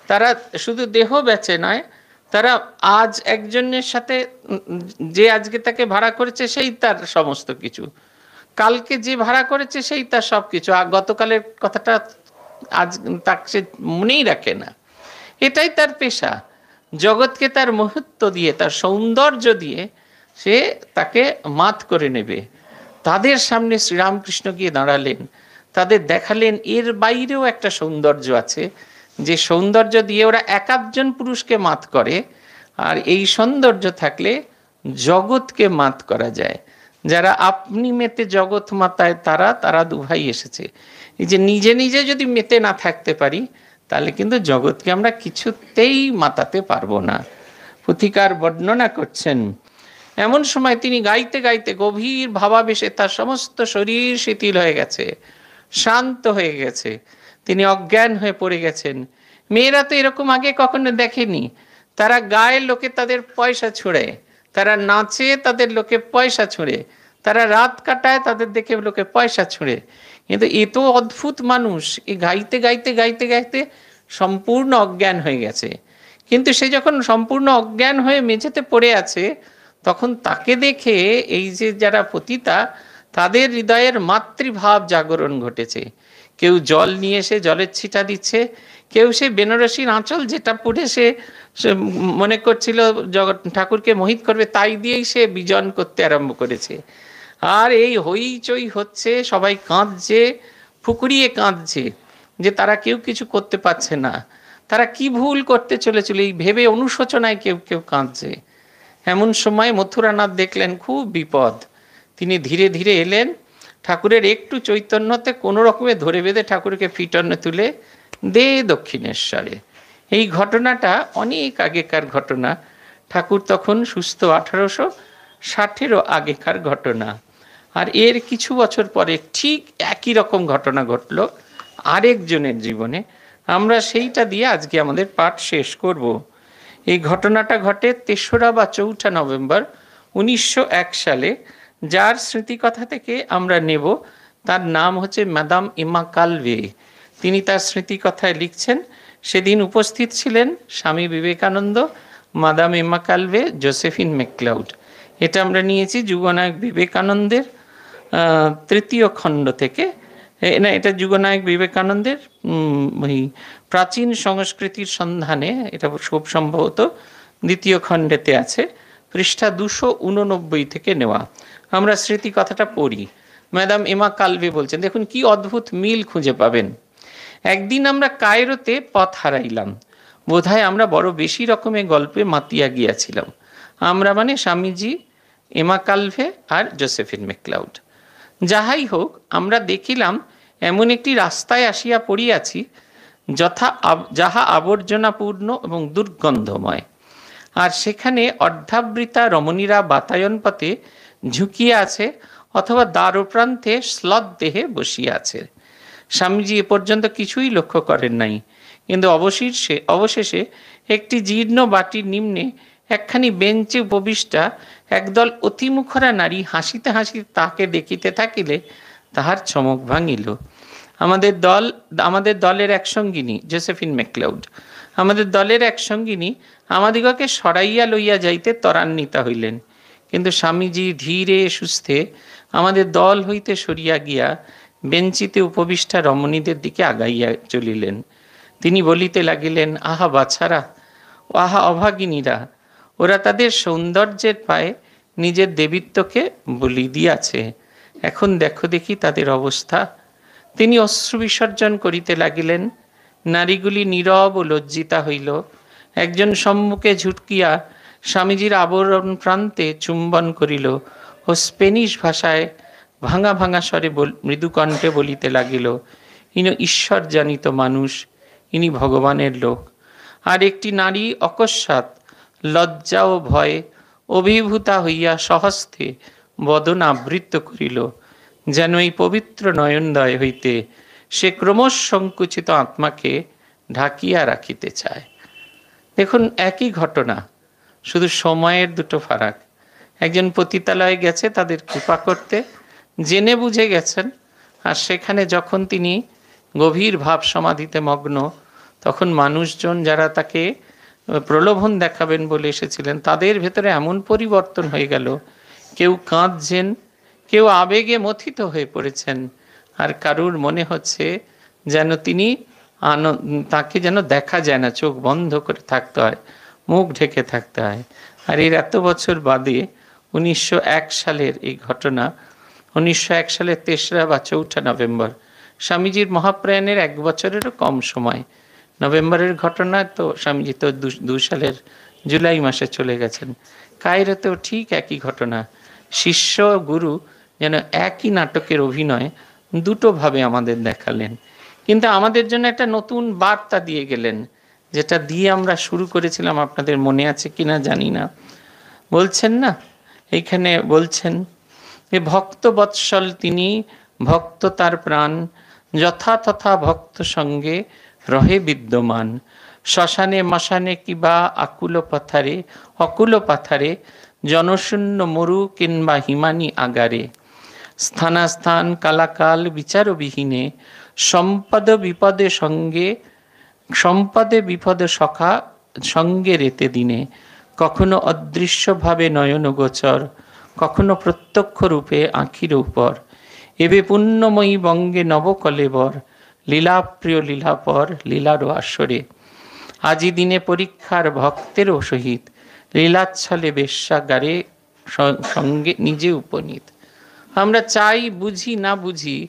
তারা শুধু দেহ বেচে নয়, তারা আজ একজনের সাথে, যে আজকে তাকে ভাড়া করেছে সেই তার সমস্ত কিছু, কালকে যে ভাড়া করেছে সেই তার সব কিছু, আর গতকালের কথাটা আজ তাকে সে মনেই রাখে না। এটাই তার পেশা। জগৎকে তার মহত্ব দিয়ে, তার সৌন্দর্য দিয়ে সে তাকে মাত করে নেবে। তাদের সামনে শ্রীরামকৃষ্ণ গিয়ে দাঁড়ালেন, তাদের দেখালেন এর বাইরেও একটা সৌন্দর্য আছে, যে সৌন্দর্য দিয়ে ওরা একাধজন পুরুষকে মাত করে, আর এই সৌন্দর্য থাকলে জগৎকে মাত করা যায়। যারা আপনি মেতে জগৎ মাতায়, তারা দুভাই এসেছে। এই যে নিজে নিজে যদি মেতে না থাকতে পারি, তাহলে কিন্তু জগৎকে আমরা কিছুতেই মাতাতে পারবো না। পুথিকার বর্ণনা করছেন, এমন সময় তিনি গাইতে গাইতে গভীর ভাবাবেশে তার সমস্ত শরীর শিথিল হয়ে গেছে, শান্ত হয়ে গেছে, তিনি অজ্ঞান হয়ে পড়ে গেছেন। মেয়েরা তো এরকম আগে কখনো দেখেনি, তারা গায়ে লোকে তাদের পয়সা ছুঁড়ে, তারা নাচে তাদের লোকে পয়সা ছুঁড়ে, তারা রাত কাটায় তাদের দেখে লোকে পয়সা ছুঁড়ে, কিন্তু এত অদ্ভুত মানুষ এই গাইতে গাইতে গাইতে গাইতে সম্পূর্ণ অজ্ঞান হয়ে গেছে। কিন্তু সে যখন সম্পূর্ণ অজ্ঞান হয়ে মেঝেতে পড়ে আছে, তখন তাকে দেখে এই যে যারা পতিতা, তাদের হৃদয়ের মাতৃভাব জাগরণ ঘটেছে। কেউ জল নিয়ে এসে জলের ছিটা দিচ্ছে, কেউ সে বেনারসির আঁচল যেটা পড়ে সে মনে করছিল জগৎ ঠাকুরকে মোহিত করবে, তাই দিয়েই সে বিজন করতে আরম্ভ করেছে। আর এই হইচই হচ্ছে, সবাই কাঁদছে, ফুকুরিয়ে কাঁদছে যে তারা কেউ কিছু করতে পারছে না, তারা কি ভুল করতে চলেছিল এই ভেবে অনুশোচনায় কেউ কেউ কাঁদছে। এমন সময় মথুরানাথ দেখলেন খুব বিপদ। তিনি ধীরে ধীরে এলেন, ঠাকুরের একটু চৈতন্যতে কোনো রকমে ধরে বেঁধে ঠাকুরকে ফিটনে তুলে দে দক্ষিণেশ্বরে। এই ঘটনাটা অনেক আগেকার ঘটনা, ঠাকুর তখন সুস্থ, 1860-এরও আগেকার ঘটনা। আর এর কিছু বছর পরে ঠিক একই রকম ঘটনা ঘটল আরেকজনের জীবনে। আমরা সেইটা দিয়ে আজকে আমাদের পাঠ শেষ করব। এই ঘটনাটা ঘটে 3রা বা 4ঠা নভেম্বর 1901 সালে। যার স্মৃতিকথা থেকে আমরা নেব তার নাম হচ্ছে ম্যাডাম এমা কালভে। তিনি তার স্মৃতিকথায় লিখছেন, সেদিন উপস্থিত ছিলেন স্বামী বিবেকানন্দ, মাদাম এমা কালভে, জোসেফিন ম্যাকক্লাউড। এটা আমরা নিয়েছি যুগনায়ক বিবেকানন্দের 3য় খণ্ড থেকে। না, এটা যুগনায়ক বিবেকানন্দের ওই প্রাচীন সংস্কৃতির সন্ধানে, এটা খুব সম্ভবত 2য় খণ্ডেতে আছে, পৃষ্ঠা 289 থেকে নেওয়া। আমরা স্মৃতি কথাটা পড়ি। ম্যাডাম এমা কালভে বলছেন, দেখুন কি অদ্ভুত মিল খুঁজে পাবেন। একদিন আমরা কায়রোতে পথ হারাইলাম, বোধহয় আমরা বড় বেশি রকমের গল্পে মাতিয়া গিয়াছিলাম। আমরা মানে স্বামীজি, এমা কালভে আর জোসেফিন ম্যাকক্লাউড। যাহাই হোক, আমরা দেখিলাম এমন একটি রাস্তায় আসিয়া পড়িয়াছি যাহা আবর্জনাপূর্ণ এবং দুর্গন্ধময়। আর সেখানে অর্ধাবৃতা রমণীরা বাতায়ন পথে ঝুঁকিয়া আছে অথবা দ্বারপ্রান্তে শ্লথ দেহে বসিয়া আছে। স্বামীজি এ পর্যন্ত কিছুই লক্ষ্য করেন নাই, কিন্তু অবশেষে একটি জীর্ণ বাটির নিম্নে একখানি বেঞ্চে উপবিষ্টা একদল অতিমুখরা নারী হাসিতে হাসিতে তাকে দেখিতে থাকিলে তাহার চমক ভাঙিল। আমাদের দলের এক সঙ্গিনী জোসেফিন ম্যাকক্লাউড, আমাদের দলের এক সঙ্গিনী আমাদিগকে সরাইয়া লইয়া যাইতে ত্বরান্বিতা হইলেন, কিন্তু স্বামীজি ধীরে সুস্থে আমাদের দল হইতে সরিয়া গিয়া বেঞ্চিতে উপবিষ্টা রমণীদের দিকে আগাইয়া চলিলেন। তিনি বলিতে লাগিলেন, আহা বাছারা, আহা অভাগিনীরা, ওরা তাদের সৌন্দর্যের পায়ে নিজের দেবীত্বকে বলি দিয়াছে। এখন দেখো দেখি তাদের অবস্থা। তিনি অশ্রু বিসর্জন করিতে লাগিলেন। নারীগুলি নীরব ও লজ্জিতা হইল। একজন সম্মুখে ঝুটকিয়া স্বামীজির আবরণ প্রান্তে চুম্বন করিল ও স্পেনিশ ভাষায় ভাঙা ভাঙা স্বরে মৃদুকণ্ঠে বলিতে লাগিল, ইনি ঈশ্বর জানিত মানুষ, ইনি ভগবানের লোক। আর একটি নারী অকস্মাৎ লজ্জা ও ভয়ে অভিভূতা হইয়া সহস্তে বদন আবৃত্ত করিল, যেন এই পবিত্র নয়নদয় হইতে সে ক্রমশ সংকুচিত আত্মাকে ঢাকিয়া রাখিতে চায়। দেখুন, একই ঘটনা, শুধু সময়ের দুটো ফারাক। একজন পতিতালয়ে গেছে তাদের কৃপা করতে, জেনে বুঝে গেছেন, আর সেখানে যখন তিনি গভীর ভাব সমাধিতে মগ্ন, তখন মানুষজন যারা তাকে প্রলোভন দেখাবেন বলে এসেছিলেন, তাদের ভেতরে এমন পরিবর্তন হয়ে গেল, কেউ কাঁদছেন, কেউ আবেগে মথিত হয়ে পড়েছেন, আর কারুর মনে হচ্ছে যেন তিনি তাকে যেন দেখা যায় না, চোখ বন্ধ করে থাকতে হয়, মুখ ঢেকে থাকতে হয়। আর এর এত বছর বাদে 1901 সালের এই ঘটনা, 1901 সালের 3রা বা 4ঠা নভেম্বর, স্বামীজির মহাপ্রয়াণের 1 বছরেরও কম সময়। নভেম্বরের ঘটনা তো, স্বামীজি তো 2 সালের জুলাই মাসে চলে গেছেন। কায়রোতেও ঠিক একই ঘটনা। শিষ্য গুরু যেন একই নাটকের অভিনয় দুটোভাবে আমাদের দেখালেন, কিন্তু আমাদের জন্য একটা নতুন বার্তা দিয়ে গেলেন, যেটা দিয়ে আমরা শুরু করেছিলাম। আপনাদের মনে আছে কিনা জানি না। বলছেন না, এইখানে বলছেন, এ ভক্ত বৎসল তিনি, ভক্ত তার প্রাণ, যথা তথা ভক্ত সঙ্গে রহে বিদ্যমান। শ্মশানে মশানে কিবা অকুল পাথারে, জনশূন্য মরু কিংবা হিমানি আগারে। স্থানাস্থান কালাকাল বিচারবিহীনে, সম্পদে বিপদে সঙ্গে, সম্পদে বিপদে সখা সঙ্গে রেতে দিনে, কখনো অদৃশ্যভাবে নয়নগোচর, কখনো প্রত্যক্ষ রূপে আঁখির উপর। এবে পুণ্যময়ী বঙ্গে নবকলেবর, লীলাপ্রিয় লীলাপর লীলারও আসরে। আজি দিনে পরীক্ষার ভক্তেরও সহিত, লীলাচ্ছলে বেশ্যাগারে সঙ্গে নিজে উপনীত। আমরা চাই, বুঝি না বুঝি,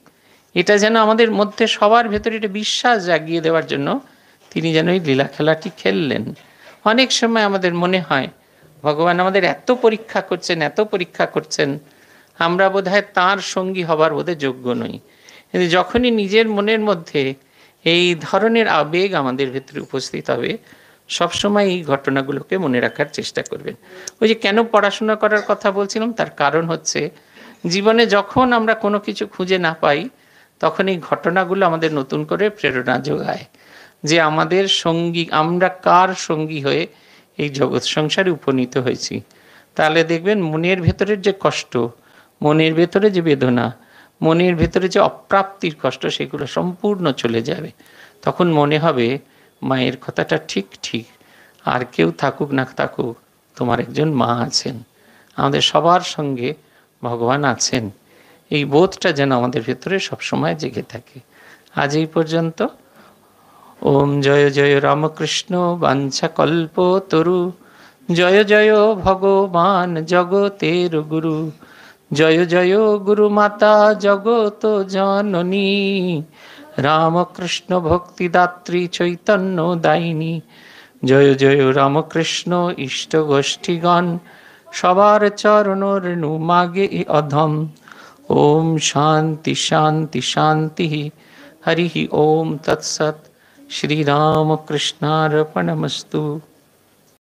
এটা যেন আমাদের মধ্যে সবার ভেতরে এটা বিশ্বাস জাগিয়ে দেওয়ার জন্য তিনি যেন এই লীলা খেলাটি খেললেন। অনেক সময় আমাদের মনে হয় ভগবান আমাদের এত পরীক্ষা করছেন, এত পরীক্ষা করছেন, আমরা বোধহয় তাঁর সঙ্গী হবার বোধহয় যোগ্য নই। কিন্তু যখনই নিজের মনের মধ্যে এই ধরনের আবেগ আমাদের ভেতরে উপস্থিত হবে, সবসময় এই ঘটনাগুলোকে মনে রাখার চেষ্টা করবেন। ওই যে কেন পড়াশোনা করার কথা বলছিলাম, তার কারণ হচ্ছে জীবনে যখন আমরা কোনো কিছু খুঁজে না পাই, তখন এই ঘটনাগুলো আমাদের নতুন করে প্রেরণা যোগায় যে আমাদের সঙ্গী, আমরা কার সঙ্গী হয়ে এই জগৎ সংসারে উপনীত হয়েছি। তাহলে দেখবেন মনের ভেতরের যে কষ্ট, মনের ভেতরে যে বেদনা, মনের ভেতরে যে অপ্রাপ্তির কষ্ট, সেগুলো সম্পূর্ণ চলে যাবে। তখন মনে হবে মায়ের কথাটা ঠিক ঠিক, আর কেউ থাকুক না থাকুক, তোমার একজন মা আছেন, আমাদের সবার সঙ্গে ভগবান আছেন। এই বোধটা যেন আমাদের ভেতরে সবসময় জেগে থাকে। আজ এই পর্যন্ত। ওম জয় জয় রামকৃষ্ণ বাঞ্ছা কল্প তরু, জয় জয় ভগবান জগতের গুরু, জয় জয় গুরু মাতা জগত জননী, রামকৃষ্ণ ভক্তিদাত্রী চৈতন্য দায়িনী, জয় জয় রামকৃষ্ণ ইষ্ট গোষ্ঠীগণ, সবার চরণ রেণু মাগে অধম। ওম শান্তি শান্তি শান্তি। হরি ওম তৎসৎ। শ্রীরামকৃষ্ণার্পণমস্তু।